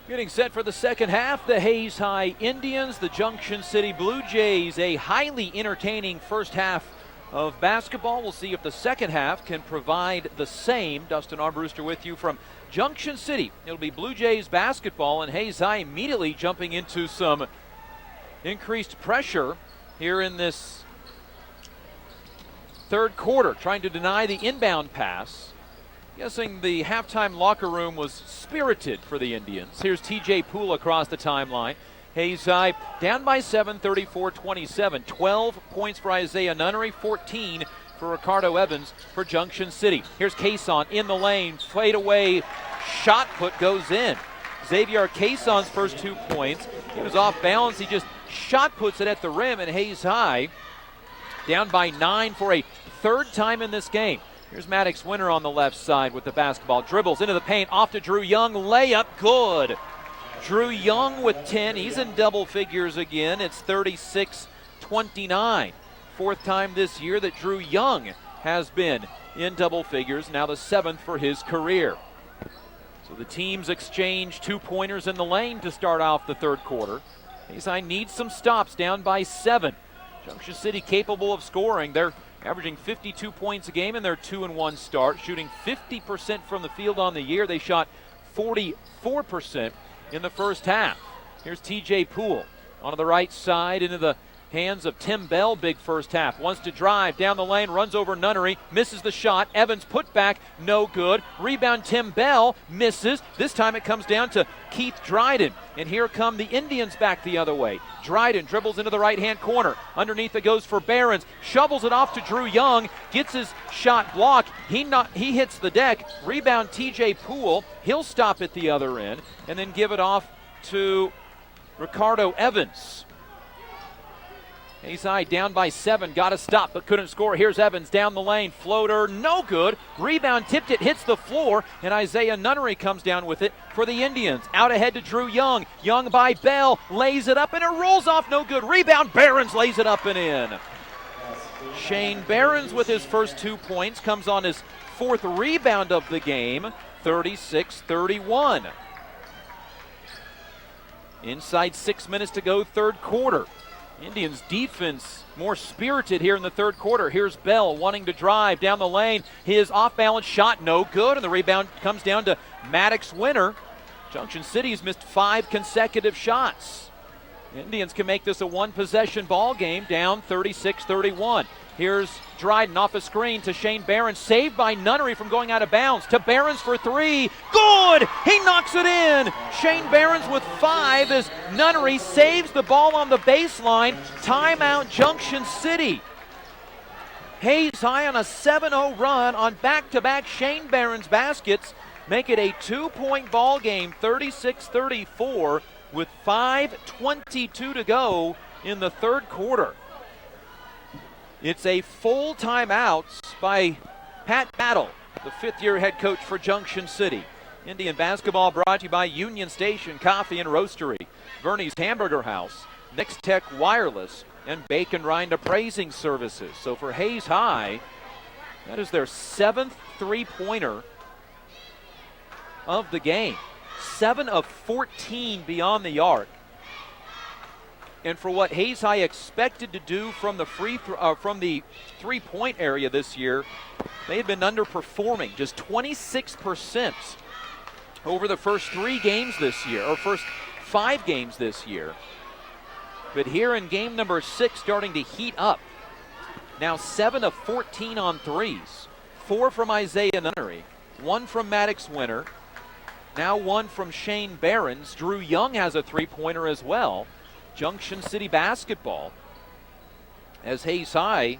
Getting set for the second half, the Hayes High Indians, the Junction City Blue Jays. A highly entertaining first half of basketball. We'll see if the second half can provide the same. Dustin Armbruster with you from Junction City. It'll be Blue Jays basketball, and Hayes High immediately jumping into some increased pressure here in this third quarter, trying to deny the inbound pass. Guessing the halftime locker room was spirited for the Indians. Here's TJ Poole across the timeline. Hayes High down by 7, 34-27. 12 points for Isaiah Nunnery, 14 for Ricardo Evans for Junction City. Here's Cason in the lane, fade away, shot put goes in. Xavier Cason's first 2 points. He was off balance. He just shot puts it at the rim, and Hayes High down by 9 for a third time in this game. Here's Maddox Winter on the left side with the basketball. Dribbles into the paint, off to Drew Young. Layup, good. Drew Young with 10. He's in double figures again. It's 36-29. Fourth time this year that Drew Young has been in double figures. Now the 7th for his career. So the teams exchange 2-pointers in the lane to start off the third quarter. Hayes High needs some stops, down by 7. Junction City capable of scoring. They're averaging 52 points a game in their 2-1 start, shooting 50% from the field on the year. They shot 44% in the first half. Here's TJ Poole onto the right side into the hands of Tim Bell. Big first half. Wants to drive down the lane, runs over Nunnery, misses the shot. Evans put back, no good. Rebound Tim Bell, misses. This time it comes down to Keith Dryden. And here come the Indians back the other way. Dryden dribbles into the right-hand corner. Underneath it goes for Behrens. Shovels it off to Drew Young. Gets his shot blocked. He hits the deck. Rebound TJ Poole. He'll stop at the other end and then give it off to Ricardo Evans. Hayes High down by 7, got to stop but couldn't score. Here's Evans down the lane, floater, no good. Rebound tipped it, hits the floor, and Isaiah Nunnery comes down with it for the Indians. Out ahead to Drew Young. Young by Bell, lays it up and it rolls off, no good. Rebound, Behrens lays it up and in. Shane Behrens with his first 2 points comes on his 4th rebound of the game, 36-31. Inside 6 minutes to go, third quarter. Indians defense more spirited here in the third quarter. Here's Bell wanting to drive down the lane. His off-balance shot no good, and the rebound comes down to Maddox Winter. Junction City's missed 5 consecutive shots. Indians can make this a one-possession ball game, down 36-31. Here's Dryden off a screen to Shane Behrens, saved by Nunnery from going out of bounds. To Behrens for 3. Good! He knocks it in! Shane Behrens with 5 as Nunnery saves the ball on the baseline. Timeout Junction City. Hayes High on a 7-0 run on back-to-back Shane Behrens baskets. Make it a 2-point ball game, 36-34, with 5:22 to go in the third quarter. It's a full timeout by Pat Battle, the 5th-year head coach for Junction City. Indian basketball brought to you by Union Station Coffee and Roastery, Verney's Hamburger House, Next Tech Wireless, and Bacon Rind Appraising Services. So for Hayes High, that is their 7th three-pointer of the game. 7 of 14 beyond the arc. And for what Hayes High expected to do from the from the three-point area this year, they had been underperforming, just 26% over the first 3 games this year, or first 5 games this year. But here in game number 6, starting to heat up. Now 7 of 14 on threes, 4 from Isaiah Nunnery, 1 from Maddox Winter, now 1 from Shane Behrens. Drew Young has a three-pointer as well. Junction City basketball, as Hayes High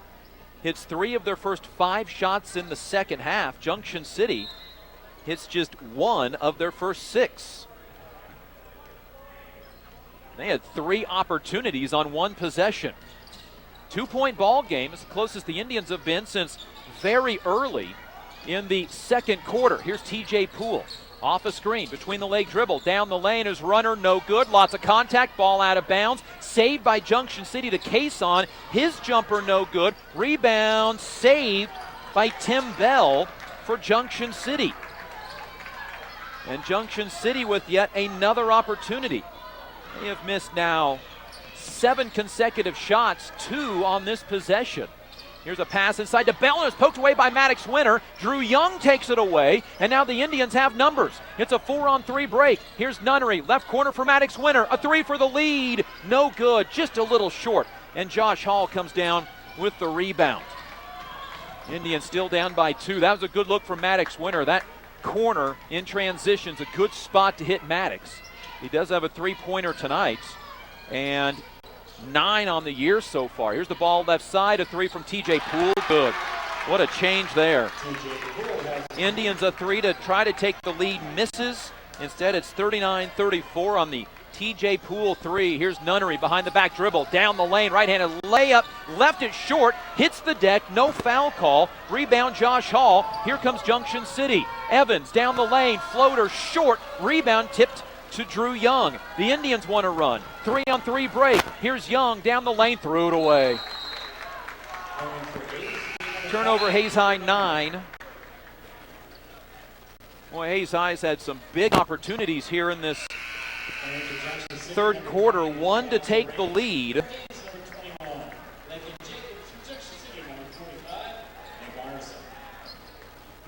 hits 3 of their first 5 shots in the second half. Junction City hits just 1 of their first 6. They had 3 opportunities on 1 possession. 2-point ball game is the closest the Indians have been since very early in the second quarter. Here's TJ Poole. Off a screen, between the leg dribble, down the lane, his runner, no good. Lots of contact, ball out of bounds. Saved by Junction City to Cason. His jumper, no good. Rebound, saved by Tim Bell for Junction City. And Junction City with yet another opportunity. They have missed now 7 consecutive shots, 2 on this possession. Here's a pass inside to Bell, and it's poked away by Maddox Winter. Drew Young takes it away, and now the Indians have numbers. It's a 4-on-3 break. Here's Nunnery, left corner for Maddox Winter. A 3 for the lead. No good, just a little short. And Josh Hall comes down with the rebound. Indians still down by 2. That was a good look for Maddox Winter. That corner in transition's a good spot to hit Maddox. He does have a three-pointer tonight, and 9 on the year so far. Here's the ball left side, a 3 from TJ Poole, good. What a change there. Indians a three to try to take the lead, misses. Instead, it's 39-34 on the TJ Poole three. Here's Nunnery behind the back dribble, down the lane, right-handed layup, left it short, hits the deck, no foul call. Rebound Josh Hall. Here comes Junction City. Evans down the lane, floater short, rebound tipped to Drew Young. The Indians want to run. 3-on-3 break. Here's Young down the lane, threw it away. Turnover, Hayes High 9. Boy, Hayes High's had some big opportunities here in this third quarter. One to take the lead.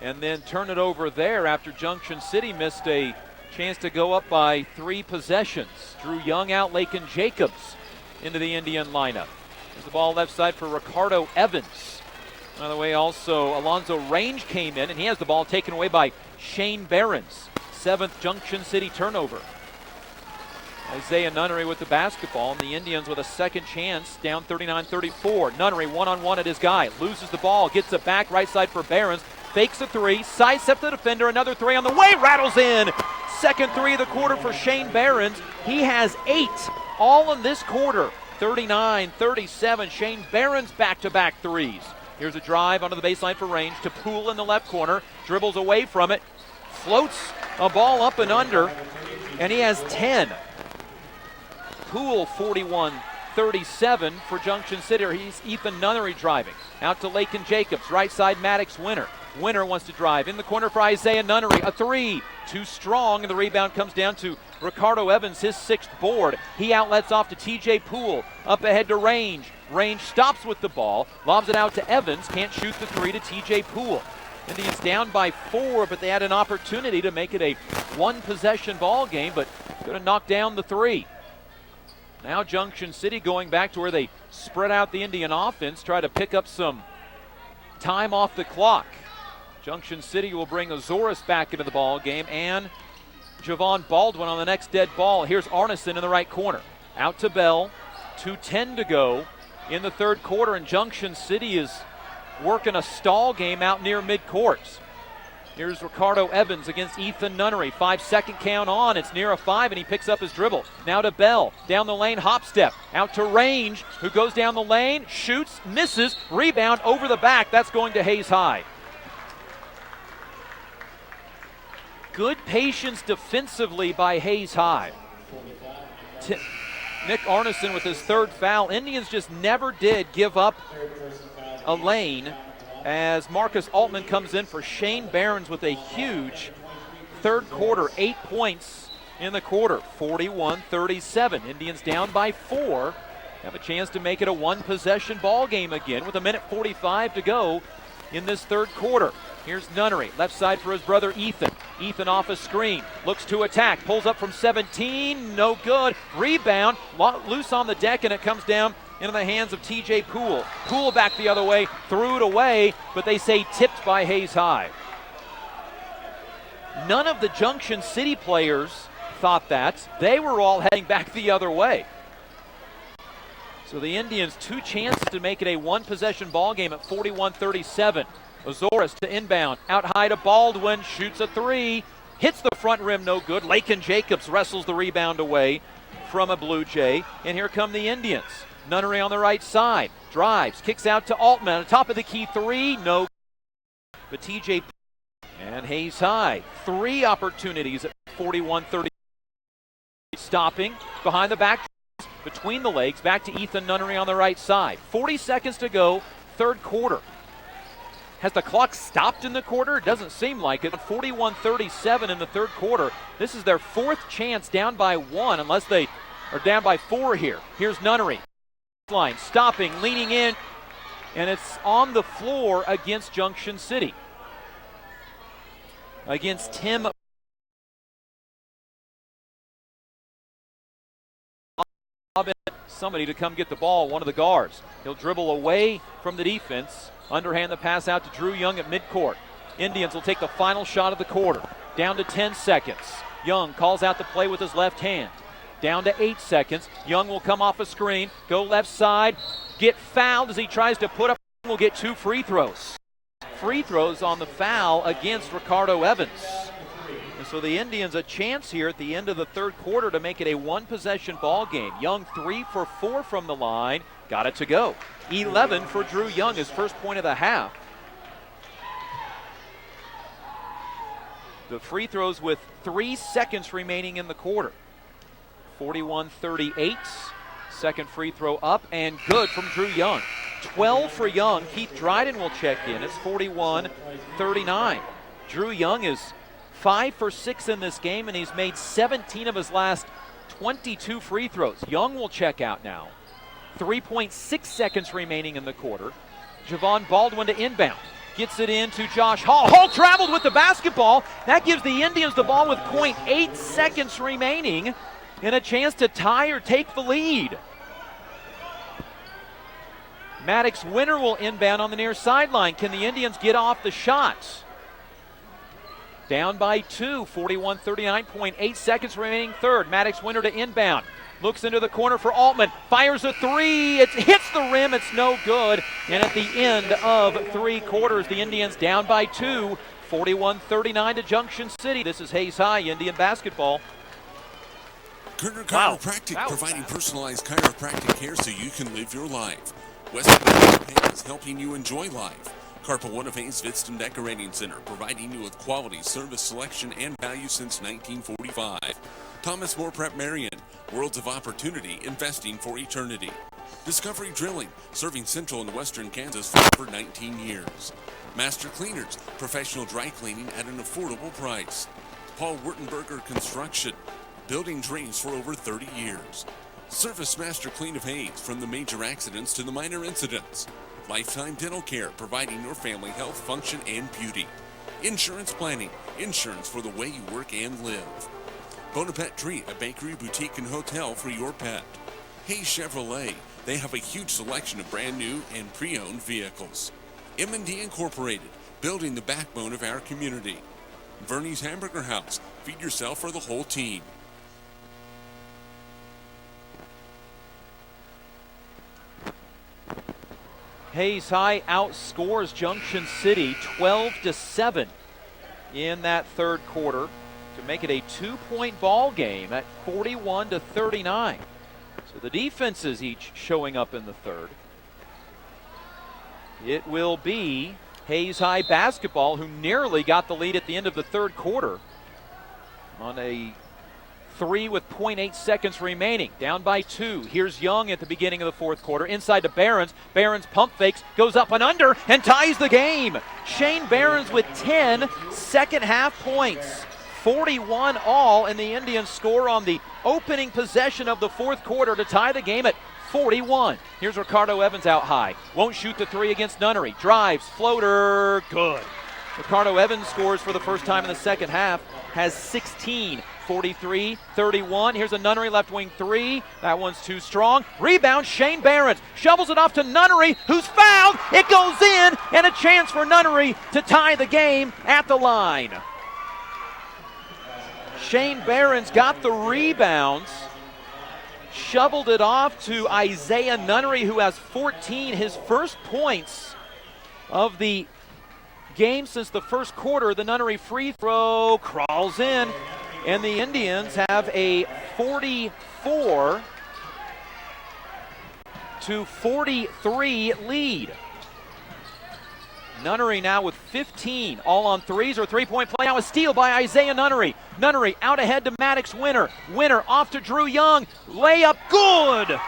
And then turn it over there after Junction City missed a chance to go up by 3 possessions. Drew Young out, Lakin Jacobs into the Indian lineup. There's the ball left side for Ricardo Evans. By the way, also Alonzo Range came in, and he has the ball taken away by Shane Behrens. 7th Junction City turnover. Isaiah Nunnery with the basketball, and the Indians with a second chance, down 39-34. Nunnery one-on-one at his guy, loses the ball, gets it back, right side for Behrens, fakes a three, sidesteps the defender, another three on the way, rattles in. Second three of the quarter for Shane Behrens. He has 8 all in this quarter. 39-37, Shane Behrens back-to-back threes. Here's a drive onto the baseline for Range to Poole in the left corner, dribbles away from it, floats a ball up and under, and he has 10. Poole 41-37 for Junction City. He's Ethan Nunnery driving. Out to Lakin Jacobs, right side Maddox Winter. Winter wants to drive in the corner for Isaiah Nunnery. A three, too strong, and the rebound comes down to Ricardo Evans, his 6th board. He outlets off to TJ Poole, up ahead to Range. Range stops with the ball, lobs it out to Evans, can't shoot the three to TJ Poole. Indians down by 4, but they had an opportunity to make it a 1-possession ball game, but going to knock down the three. Now Junction City going back to where they spread out the Indian offense, try to pick up some time off the clock. Junction City will bring Azoris back into the ball game and Javon Baldwin on the next dead ball. Here's Arneson in the right corner. Out to Bell. 2:10 to go in the third quarter, and Junction City is working a stall game out near midcourt. Here's Ricardo Evans against Ethan Nunnery. 5-second count on. It's near a 5, and he picks up his dribble. Now to Bell. Down the lane, hop step. Out to Range, who goes down the lane, shoots, misses, rebound over the back. That's going to Hayes High. Good patience defensively by Hayes High. Nick Arneson with his 3rd foul. Indians just never did give up a lane as Marcus Altman comes in for Shane Behrens with a huge third quarter. 8 points in the quarter. 41-37. Indians down by 4. Have a chance to make it a 1-possession ball game again with 1:45 to go in this third quarter. Here's Nunnery, left side for his brother Ethan. Ethan off a screen, looks to attack, pulls up from 17, no good. Rebound, loose on the deck, and it comes down into the hands of TJ Poole. Poole back the other way, threw it away, but they say tipped by Hayes High. None of the Junction City players thought that. They were all heading back the other way. So the Indians 2 chances to make it a 1-possession ball game at 41-37. Azoris to inbound, out high to Baldwin, shoots a 3, hits the front rim, no good. Lakin Jacobs wrestles the rebound away from a Blue Jay, and here come the Indians. Nunnery on the right side, drives, kicks out to Altman, on top of the key 3, no good. But TJ and Hayes High, 3 opportunities at 41-30. Stopping, behind the back, between the legs, back to Ethan Nunnery on the right side. 40 seconds to go, third quarter. Has the clock stopped in the quarter? It doesn't seem like it. 41-37 in the third quarter. This is their 4th chance down by 1, unless they are down by 4 here. Here's Nunnery. Line, stopping, leaning in, and it's on the floor against Junction City. Against Tim. Somebody to come get the ball, one of the guards. He'll dribble away from the defense. Underhand the pass out to Drew Young at midcourt. Indians will take the final shot of the quarter. Down to 10 seconds. Young calls out the play with his left hand. Down to 8 seconds. Young will come off a screen, go left side, get fouled as he tries to put up, will get 2 free throws. free throws on the foul against Ricardo Evans. And so the Indians a chance here at the end of the third quarter to make it a one-possession ball game. Young 3 for 4 from the line, got it to go. 11 for Drew Young, his first point of the half. The free throws with 3 seconds remaining in the quarter. 41-38. Second free throw up and good from Drew Young. 12 for Young. Keith Dryden will check in. It's 41-39. Drew Young is 5 for 6 in this game, and he's made 17 of his last 22 free throws. Young will check out now. 3.6 seconds remaining in the quarter. Javon Baldwin to inbound. Gets it in to Josh Hall. Hall traveled with the basketball. That gives the Indians the ball with 0.8 seconds remaining and a chance to tie or take the lead. Maddox Winter will inbound on the near sideline. Can the Indians get off the shots? Down by 2, 41-39, 0.8 seconds remaining third. Maddox Winter to inbound. Looks into the corner for Altman. Fires a three. It hits the rim. It's no good. And at the end of 3 quarters, the Indians down by 2, 41-39 to Junction City. This is Hayes High Indian basketball. Kerner Chiropractic, providing personalized chiropractic care so you can live your life. Western Japan is helping you enjoy life. Carpa One of Hayes Vidston Decorating Center, providing you with quality service selection and value since 1945. Thomas More Prep Marion, Worlds of Opportunity, investing for eternity. Discovery Drilling, serving Central and Western Kansas for over 19 years. Master Cleaners, professional dry cleaning at an affordable price. Paul Wurtenberger Construction, building dreams for over 30 years. Service Master Clean of Hayes, from the major accidents to the minor incidents. Lifetime Dental Care, providing your family health, function, and beauty. Insurance Planning, insurance for the way you work and live. Bonaparte Treat, a bakery, boutique, and hotel for your pet. Hayes Chevrolet, they have a huge selection of brand new and pre-owned vehicles. M&D Incorporated, building the backbone of our community. Verney's Hamburger House, feed yourself or the whole team. Hayes High outscores Junction City 12-7 in that third quarter to make it a 2-point ball game at 41-39. So the defenses each showing up in the third. It will be Hayes High basketball, who nearly got the lead at the end of the third quarter on a 3 with 0.8 seconds remaining. Down by 2. Here's Young at the beginning of the fourth quarter. Inside to Behrens. Behrens pump fakes, goes up and under, and ties the game. Shane Behrens with 10 second half points. 41 all, and the Indians score on the opening possession of the fourth quarter to tie the game at 41. Here's Ricardo Evans out high. Won't shoot the 3 against Nunnery. Drives, floater, good. Ricardo Evans scores for the first time in the second half. Has 16. 43-31. Here's a Nunnery left wing 3. That one's too strong. Rebound, Shane Behrens. Shovels it off to Nunnery, who's fouled. It goes in, and a chance for Nunnery to tie the game at the line. Shane Behrens got the rebounds. Shoveled it off to Isaiah Nunnery, who has 14, his first points of the game since the first quarter. The Nunnery free throw crawls in, and the Indians have a 44-43 lead. Nunnery now with 15, all on threes or three-point play. Now a steal by Isaiah Nunnery. Nunnery out ahead to Maddox Winter. Winter off to Drew Young. Layup good.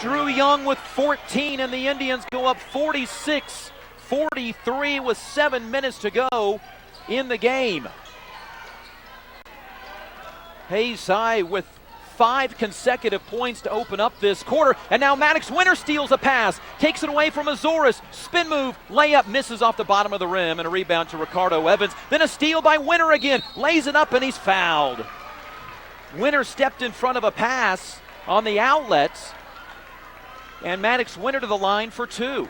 Drew Young with 14, and the Indians go up 46-43 with 7 minutes to go in the game. Hayes High with 5 consecutive points to open up this quarter. And now Maddox Winter steals a pass, takes it away from Azores. Spin move, layup, misses off the bottom of the rim, and a rebound to Ricardo Evans. Then a steal by Winter again, lays it up, and he's fouled. Winter stepped in front of a pass on the outlets, and Maddox Winter to the line for 2.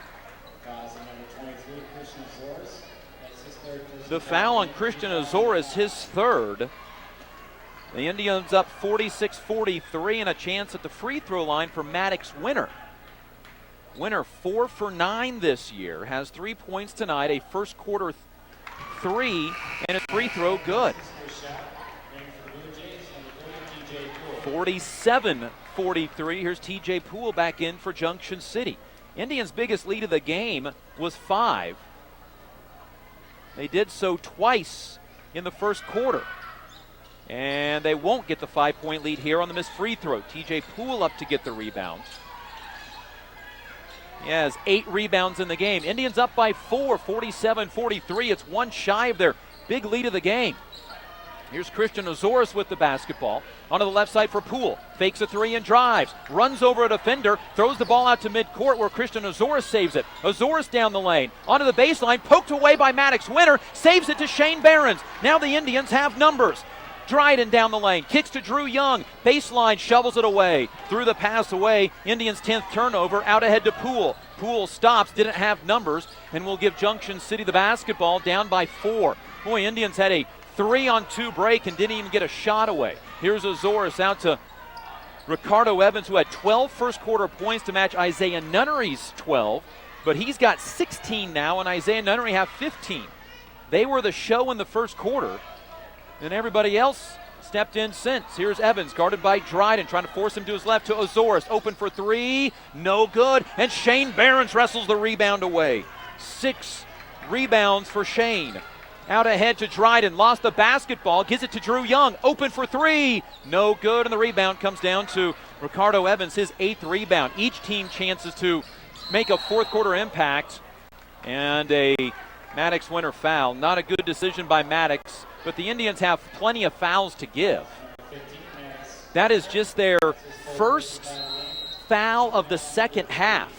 The foul on Christian Azores, his third. The Indians up 46-43, and a chance at the free throw line for Maddox Winter. Winner 4 for 9 this year, has 3 points tonight, a first quarter 3, and a free throw good. 47-43. Here's TJ Poole back in for Junction City. Indians' biggest lead of the game was 5. They did so twice in the first quarter. And they won't get the 5-point lead here on the missed free throw. TJ Poole up to get the rebound. He has 8 rebounds in the game. Indians up by 4, 47-43. It's one shy of their big lead of the game. Here's Christian Azores with the basketball. Onto the left side for Poole. Fakes a 3 and drives. Runs over a defender. Throws the ball out to midcourt where Christian Azores saves it. Azores down the lane. Onto the baseline. Poked away by Maddox Winter. Saves it to Shane Behrens. Now the Indians have numbers. Dryden down the lane. Kicks to Drew Young. Baseline shovels it away. Threw the pass away. Indians' 10th turnover. Out ahead to Poole. Poole stops. Didn't have numbers. And will give Junction City the basketball down by 4. Boy, Indians had a 3-on-2 break and didn't even get a shot away. Here's Azores out to Ricardo Evans, who had 12 first quarter points to match Isaiah Nunnery's 12, but he's got 16 now, and Isaiah Nunnery have 15. They were the show in the first quarter, and everybody else stepped in since. Here's Evans, guarded by Dryden, trying to force him to his left to Azores. Open for 3, no good, and Shane Behrens wrestles the rebound away. 6 rebounds for Shane. Out ahead to Dryden, lost the basketball, gives it to Drew Young, open for 3, no good, and the rebound comes down to Ricardo Evans, his 8th rebound. Each team chances to make a fourth quarter impact, and a Maddox Winter foul. Not a good decision by Maddox, but the Indians have plenty of fouls to give. That is just their first foul of the second half.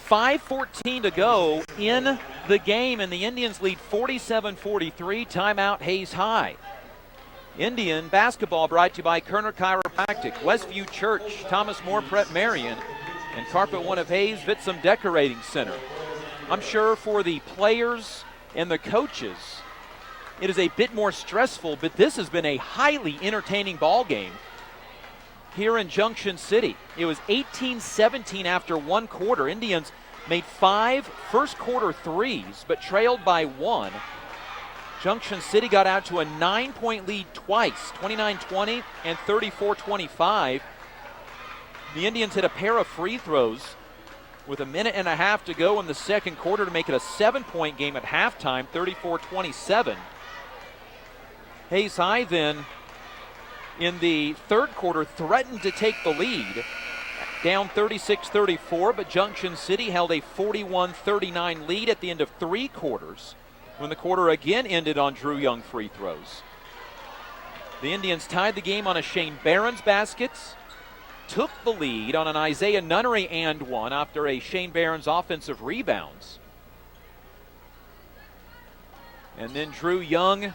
5:14 to go in the game, and the Indians lead 47-43. Timeout, Hayes High. Indian basketball brought to you by Kerner Chiropractic, Westview Church, Thomas More Prep Marion, and Carpet One of Hayes Vitsum Decorating Center. I'm sure for the players and the coaches, it is a bit more stressful, but this has been a highly entertaining ball game here in Junction City. It was 18-17 after one quarter. Indians made 5 first quarter threes, but trailed by 1. Junction City got out to a 9-point lead twice, 29-20 and 34-25. The Indians hit a pair of free throws with a minute and a half to go in the second quarter to make it a 7-point game at halftime, 34-27. Hayes High then, in the third quarter, threatened to take the lead, down 36-34, but Junction City held a 41-39 lead at the end of 3 quarters, when the quarter again ended on Drew Young free throws. The Indians tied the game on a Shane Behrens basket, took the lead on an Isaiah Nunnery and one after a Shane Behrens offensive rebounds. And then Drew Young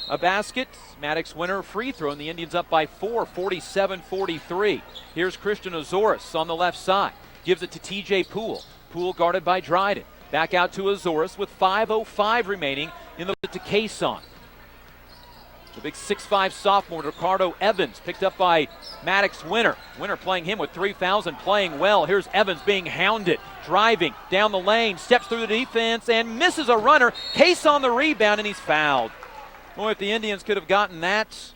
a basket, Maddox Winter free throw, and the Indians up by 4, 47-43. Here's Christian Azores on the left side. Gives it to TJ Poole. Poole guarded by Dryden. Back out to Azores with 5:05 remaining in the to Cason. The big 6'5 sophomore, Ricardo Evans, picked up by Maddox Winter. Winter playing him with 3 fouls and playing well. Here's Evans being hounded, driving down the lane, steps through the defense and misses a runner. Case on the rebound, and he's fouled. Boy, if the Indians could have gotten that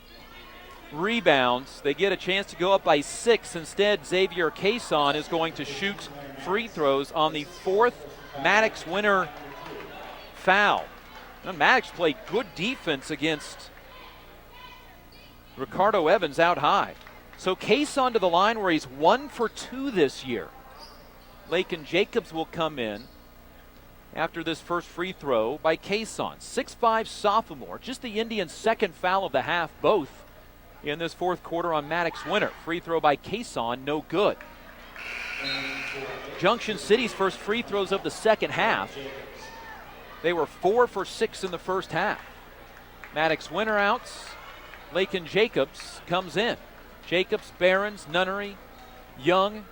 rebound, they get a chance to go up by 6. Instead, Xavier Cason is going to shoot free throws on the 4th Maddox Winter foul. And Maddox played good defense against Ricardo Evans out high. So Cason to the line where he's 1 for 2 this year. Lakin Jacobs will come in after this first free throw by Cason. 6'5 sophomore, just the Indians' second foul of the half, both in this fourth quarter on Maddox Winter. Free throw by Cason, no good. Junction City's first free throws of the second half. They were 4 for 6 in the first half. Maddox Winter outs. Lakin Jacobs comes in. Jacobs, Behrens, Nunnery, Young,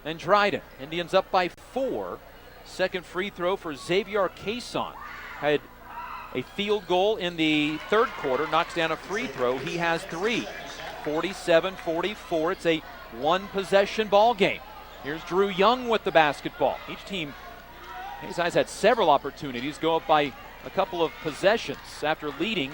and Dryden. Indians up by 4. Second free throw for Xavier Cason. Had a field goal in the third quarter, knocks down a free throw. He has 3. 47-44. It's a one-possession ball game. Here's Drew Young with the basketball. Each team, Hayes High's had several opportunities, go up by a couple of possessions after leading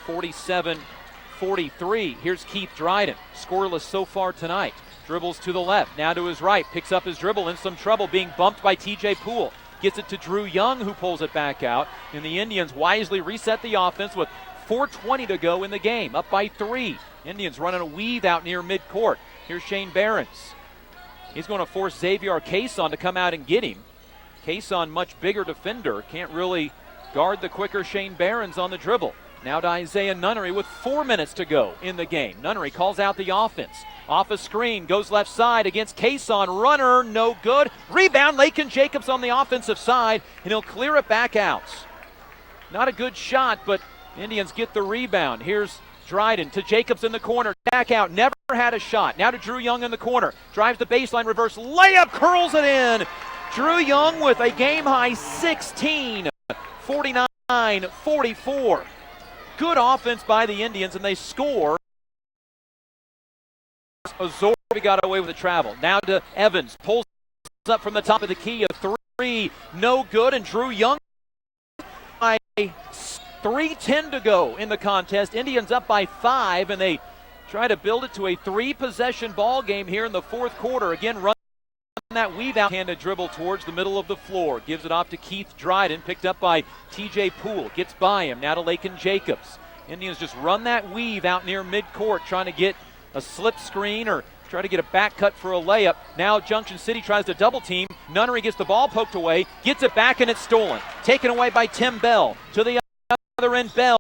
47-43. Here's Keith Dryden, scoreless so far tonight. Dribbles to the left, now to his right, picks up his dribble, in some trouble, being bumped by TJ Poole. Gets it to Drew Young, who pulls it back out, and the Indians wisely reset the offense with 4:20 to go in the game, up by 3. Indians running a weave out near midcourt. Here's Shane Behrens. He's going to force Xavier Cason to come out and get him. Cason, much bigger defender, can't really guard the quicker Shane Behrens on the dribble. Now to Isaiah Nunnery with 4 minutes to go in the game. Nunnery calls out the offense. Off a screen, goes left side against Cason. Runner, no good. Rebound, Lakin Jacobs on the offensive side, and he'll clear it back out. Not a good shot, but Indians get the rebound. Here's Dryden to Jacobs in the corner. Back out, never had a shot. Now to Drew Young in the corner. Drives the baseline, reverse layup, curls it in. Drew Young with a game-high 16, 49-44. Good offense by the Indians, and they score. Azorbi got away with the travel. Now to Evans. Pulls up from the top of the key. A 3, no good, and Drew Young by 3:10 to go in the contest. Indians up by 5, and they try to build it to a 3-possession ball game here in the fourth quarter. Again, run that weave out, handed dribble towards the middle of the floor. Gives it off to Keith Dryden, picked up by TJ Poole. Gets by him, now to Lakin Jacobs. Indians just run that weave out near midcourt, trying to get a slip screen or try to get a back cut for a layup. Now Junction City tries to double team. Nunnery gets the ball poked away, gets it back, and it's stolen. Taken away by Tim Bell. To the other end, Bell.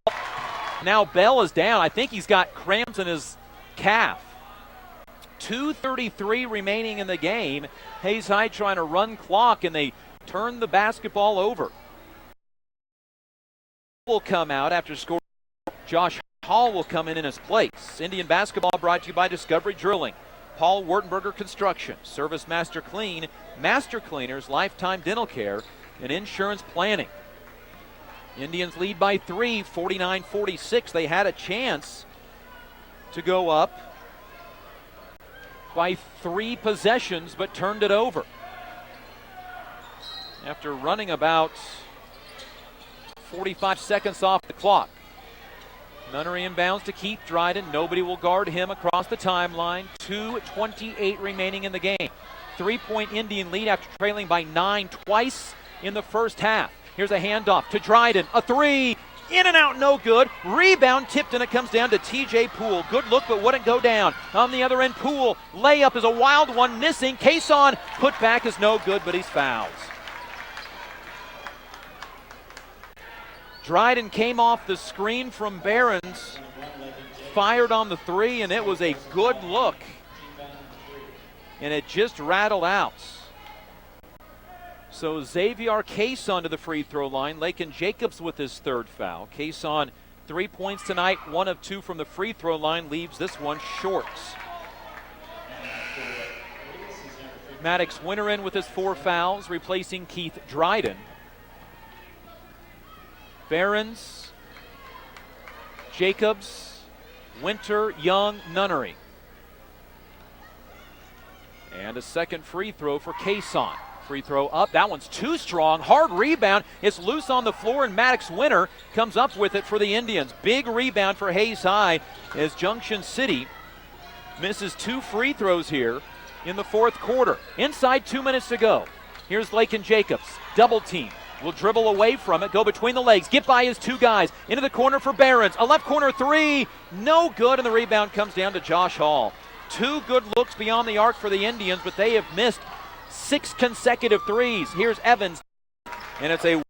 Now Bell is down. I think he's got cramps in his calf. 2:33 remaining in the game. Hayes High trying to run clock, and they turn the basketball over. Will come out after scoring. Josh Hall will come in his place. Indian basketball brought to you by Discovery Drilling, Paul Wertenberger Construction, Service Master Clean, Master Cleaners, Lifetime Dental Care, and Insurance Planning. Indians lead by 3, 49-46. They had a chance to go up by 3 possessions, but turned it over. After running about 45 seconds off the clock. Nunnery inbounds to Keith Dryden. Nobody will guard him across the timeline. 2:28 remaining in the game. 3-point Indian lead after trailing by 9 twice in the first half. Here's a handoff to Dryden. A 3. In and out, no good. Rebound tipped, and it comes down to TJ Poole. Good look, but wouldn't go down. On the other end, Poole. Layup is a wild one, missing. Cason put back is no good, but he's fouled. Dryden came off the screen from Behrens, fired on the 3, and it was a good look. And it just rattled out. So Xavier Cason to the free throw line. Lakin Jacobs with his 3rd foul. Cason 3 points tonight, 1 of 2 from the free throw line, leaves this one short. Maddox Winter in with his 4 fouls, replacing Keith Dryden. Behrens, Jacobs, Winter, Young, Nunnery. And a second free throw for Cason. Free throw up. That one's too strong. Hard rebound. It's loose on the floor, and Maddox Winter comes up with it for the Indians. Big rebound for Hayes High as Junction City misses 2 free throws here in the fourth quarter. Inside 2 minutes to go. Here's Lakin Jacobs. Double team. Will dribble away from it, go between the legs, get by his 2 guys. Into the corner for Behrens. A left corner 3. No good, and the rebound comes down to Josh Hall. 2 good looks beyond the arc for the Indians, but they have missed 6 consecutive threes. Here's Evans, and it's a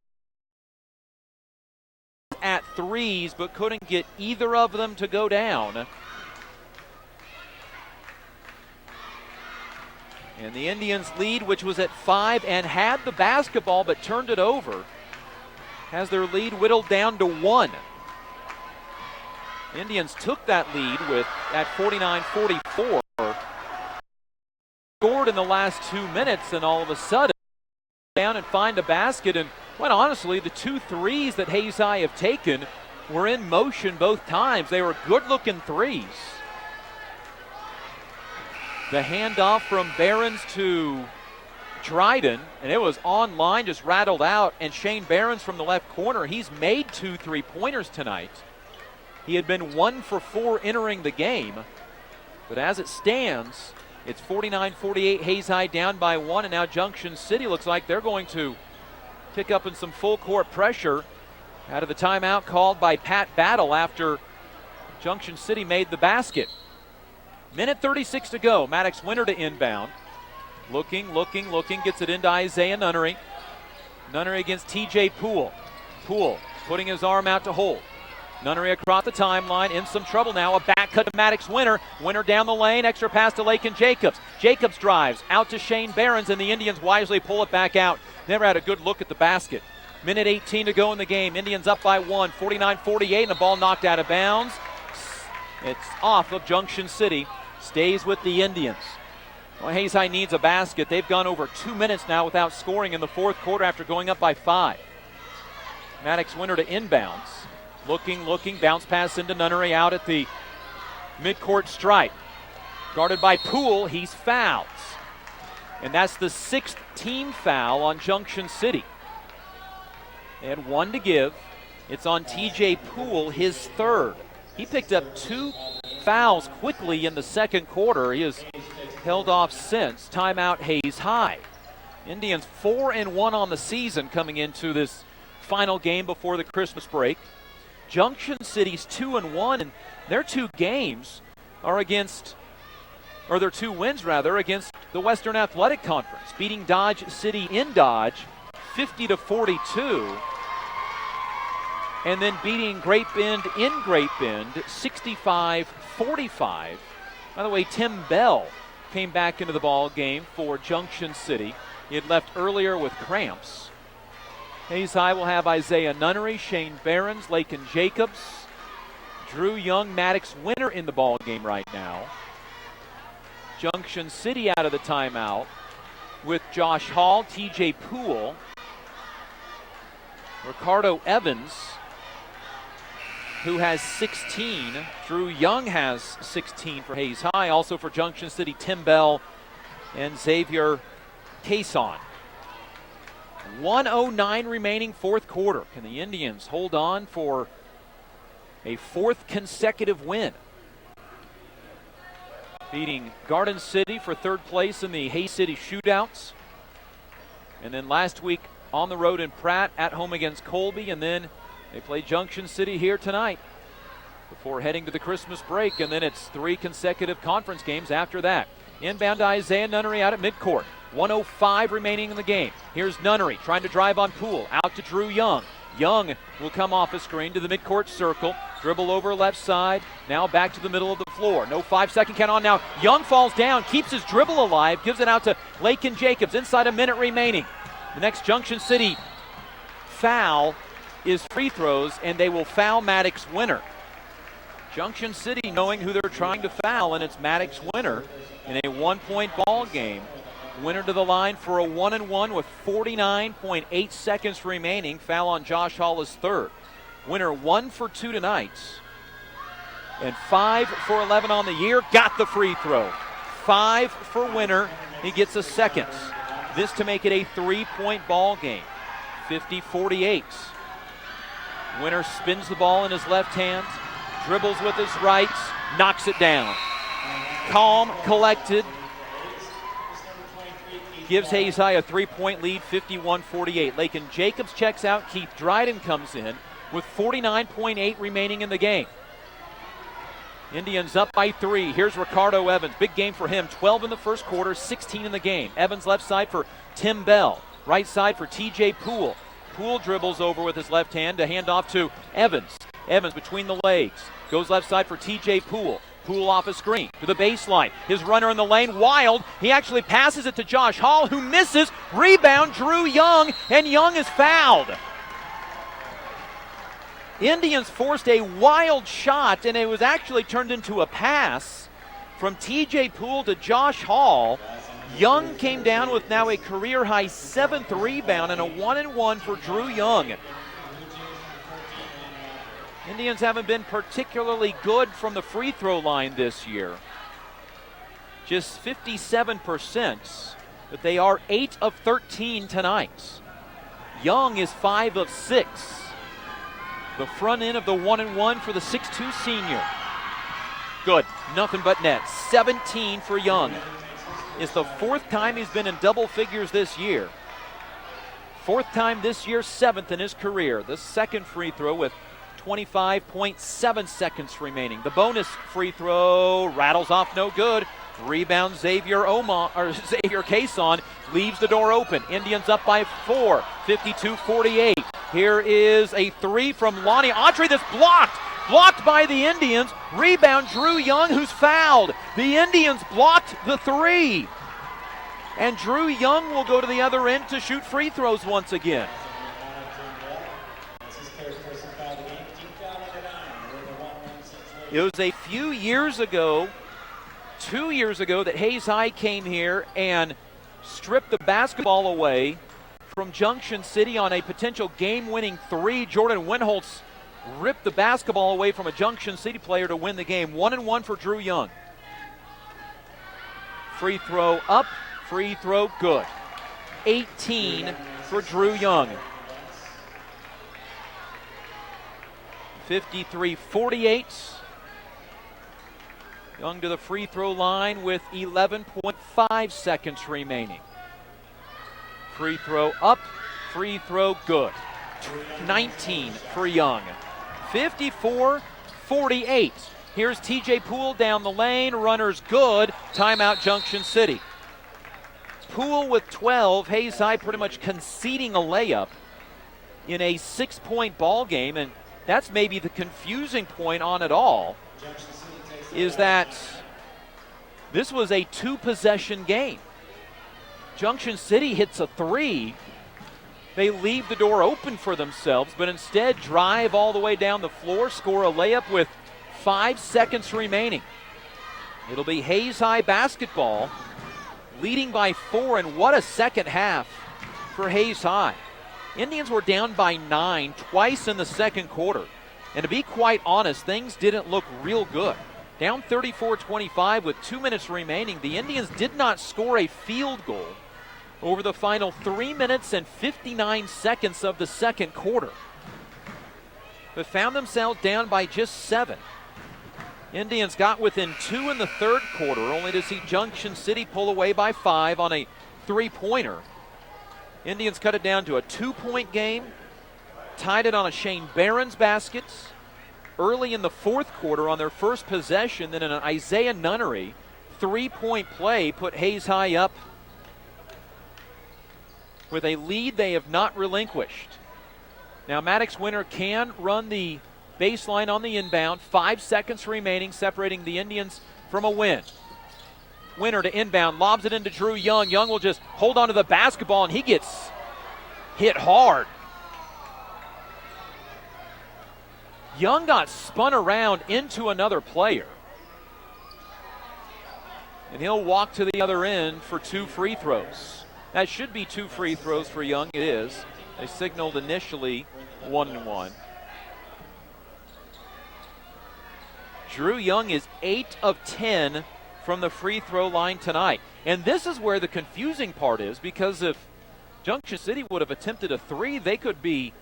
at threes, but couldn't get either of them to go down. And the Indians lead, which was at 5 and had the basketball but turned it over, has their lead whittled down to 1. Indians took that lead at 49-44. Scored in the last 2 minutes, and all of a sudden down and find a basket. And quite honestly, the 2 threes that Hayes High have taken were in motion both times. They were good-looking threes. The handoff from Behrens to Dryden, and it was on line, just rattled out, and Shane Behrens from the left corner, he's made 2 3-pointers tonight. He had been 1 for 4 entering the game, but as it stands, it's 49-48, Hayes High down by 1, and now Junction City looks like they're going to pick up in some full court pressure out of the timeout called by Pat Battle after Junction City made the basket. Minute 36 to go, Maddox Winter to inbound. Looking, gets it into Isaiah Nunnery. Nunnery against TJ Poole. Poole putting his arm out to hold. Nunnery across the timeline, in some trouble now. A back cut to Maddox Winter. Winter down the lane, extra pass to Lakin Jacobs. Jacobs drives out to Shane Behrens, and the Indians wisely pull it back out. Never had a good look at the basket. Minute 18 to go in the game. Indians up by 1, 49-48, and the ball knocked out of bounds. It's off of Junction City. Stays with the Indians. Well, Hayes High needs a basket. They've gone over 2 minutes now without scoring in the fourth quarter after going up by 5. Maddox Winter to inbounds. Looking, bounce pass into Nunnery out at the midcourt stripe. Guarded by Poole, he's fouled. And that's the 6th team foul on Junction City. They had 1 to give. It's on TJ Poole, his 3rd. He picked up 2 fouls quickly in the second quarter. He has held off since. Timeout Hayes High. Indians 4-1 on the season coming into this final game before the Christmas break. Junction City's 2-1, and their 2 games are against, or their 2 wins rather, against the Western Athletic Conference, beating Dodge City in Dodge 50-42, and then beating Great Bend in Great Bend 65-45. By the way, Tim Bell came back into the ball game for Junction City. He had left earlier with cramps. Hayes High will have Isaiah Nunnery, Shane Behrens, Lakin Jacobs, Drew Young, Maddox Winter in the ball game right now. Junction City out of the timeout with Josh Hall, TJ Poole, Ricardo Evans, who has 16. Drew Young has 16 for Hayes High. Also for Junction City, Tim Bell and Xavier Cason. 1:09 remaining fourth quarter. Can the Indians hold on for a 4th consecutive win? Beating Garden City for 3rd place in the Hayes City shootouts. And then last week on the road in Pratt, at home against Colby, and then they play Junction City here tonight before heading to the Christmas break, and then it's 3 consecutive conference games after that. Inbound to Isaiah Nunnery out at midcourt. 1:05 remaining in the game. Here's Nunnery trying to drive on Poole. Out to Drew Young. Young will come off a screen to the midcourt circle. Dribble over left side. Now back to the middle of the floor. No 5-second count on now. Young falls down, keeps his dribble alive, gives it out to Lakin Jacobs. Inside a minute remaining. The next Junction City foul is free throws, and they will foul Maddox Winter. Junction City knowing who they're trying to foul, and it's Maddox Winter in a 1-point ball game. Winter to the line for a 1-1 with 49.8 seconds remaining. Foul on Josh Hall is 3rd. Winter 1 for 2 tonight. And 5 for 11 on the year. Got the free throw. 5 for Winter. He gets a second. This to make it a 3-point ball game. 50-48. Winter spins the ball in his left hand. Dribbles with his right. Knocks it down. Calm, collected. Gives Hayes High a 3-point lead, 51-48. Lakin Jacobs checks out. Keith Dryden comes in with 49.8 remaining in the game. Indians up by 3. Here's Ricardo Evans. Big game for him. 12 in the first quarter, 16 in the game. Evans left side for Tim Bell. Right side for TJ Poole. Poole dribbles over with his left hand to hand off to Evans. Evans between the legs. Goes left side for TJ Poole. Poole off a screen to the baseline. His runner in the lane, Wild. He actually passes it to Josh Hall, who misses. Rebound, Drew Young, and Young is fouled. Indians forced a wild shot, and it was actually turned into a pass from TJ Poole to Josh Hall. Young came down with now a career-high 7th rebound and a 1-1 for Drew Young. Indians haven't been particularly good from the free throw line this year. just 57%, but they are 8 of 13 tonight. Young is 5 of 6. The front end of the 1-1 for the 6'2 senior. Good, nothing but net. 17 for Young. It's the 4th time he's been in double figures this year. 4th time this year, 7th in his career. The second free throw with 25.7 seconds remaining. The bonus free throw rattles off, no good. Rebound Xavier Cason leaves the door open. Indians up by 4, 52-48. Here is a 3 from Lonnie Autry that's blocked by the Indians. Rebound Drew Young, who's fouled. The Indians blocked the 3. And Drew Young will go to the other end to shoot free throws once again. It was a few years ago, 2 years ago, that Hayes High came here and stripped the basketball away from Junction City on a potential game-winning 3. Jordan Winholtz ripped the basketball away from a Junction City player to win the game. 1-1 for Drew Young. Free throw up, free throw good. 18 for Drew Young. 53-48. Young to the free throw line with 11.5 seconds remaining. Free throw up, free throw good. 19 for Young. 54-48. Here's TJ Poole down the lane, runners good, timeout Junction City. Poole with 12, Hayes High pretty much conceding a layup in a 6-point ball game, and that's maybe the confusing point on it all, is that this was a 2-possession game. Junction City hits a 3. They leave the door open for themselves, but instead drive all the way down the floor, score a layup with 5 seconds remaining. It'll be Hayes High basketball, leading by 4, and what a second half for Hayes High. Indians were down by 9 twice in the second quarter, and to be quite honest, things didn't look real good. Down 34-25 with 2 minutes remaining, the Indians did not score a field goal over the final 3 minutes and 59 seconds of the second quarter, but found themselves down by just 7. Indians got within 2 in the third quarter, only to see Junction City pull away by 5 on a 3-pointer. Indians cut it down to a 2-point game, tied it on a Shane Barron's basket early in the fourth quarter on their first possession. Then an Isaiah Nunnery 3-point play put Hayes High up with a lead they have not relinquished. Now Maddox Winter can run the baseline on the inbound. 5 seconds remaining, separating the Indians from a win. Winter to inbound, lobs it into Drew Young. Young will just hold on to the basketball, and he gets hit hard. Young got spun around into another player, and he'll walk to the other end for 2 free throws. That should be 2 free throws for Young. It is. They signaled initially 1-1. Drew Young is 8 of 10 from the free throw line tonight. And this is where the confusing part is, because if Junction City would have attempted a 3, they could be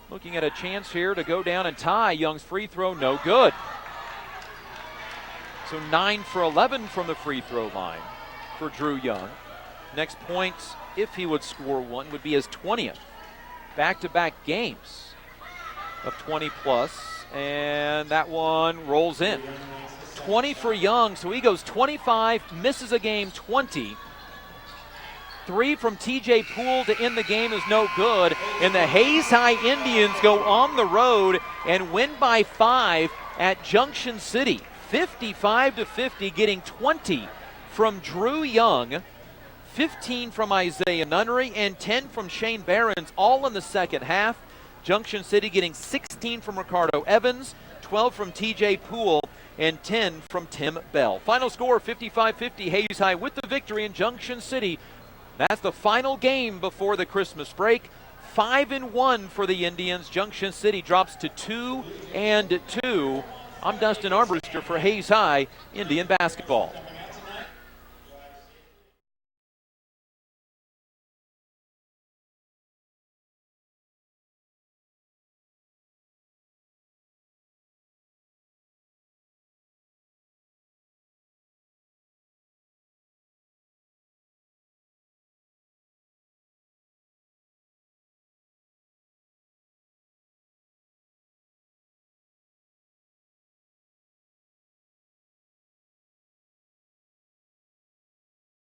looking at a chance here to go down and tie. Young's free throw, no good. So 9 for 11 from the free throw line for Drew Young. Next point, if he would score one, would be his 20th. Back-to-back games of 20 plus, and that one rolls in. 20 for Young, so he goes 25, misses a game 20. 3 from TJ Poole to end the game is no good, and the Hayes High Indians go on the road and win by 5 at Junction City. 55-50, getting 20 from Drew Young, 15 from Isaiah Nunnery, and 10 from Shane Barron's, all in the second half. Junction City getting 16 from Ricardo Evans, 12 from TJ Poole, and 10 from Tim Bell. Final score 55-50, Hayes High with the victory in Junction City. That's the final game before the Christmas break. 5-1 for the Indians. Junction City drops to 2-2. I'm Dustin Armbruster for Hayes High Indian Basketball.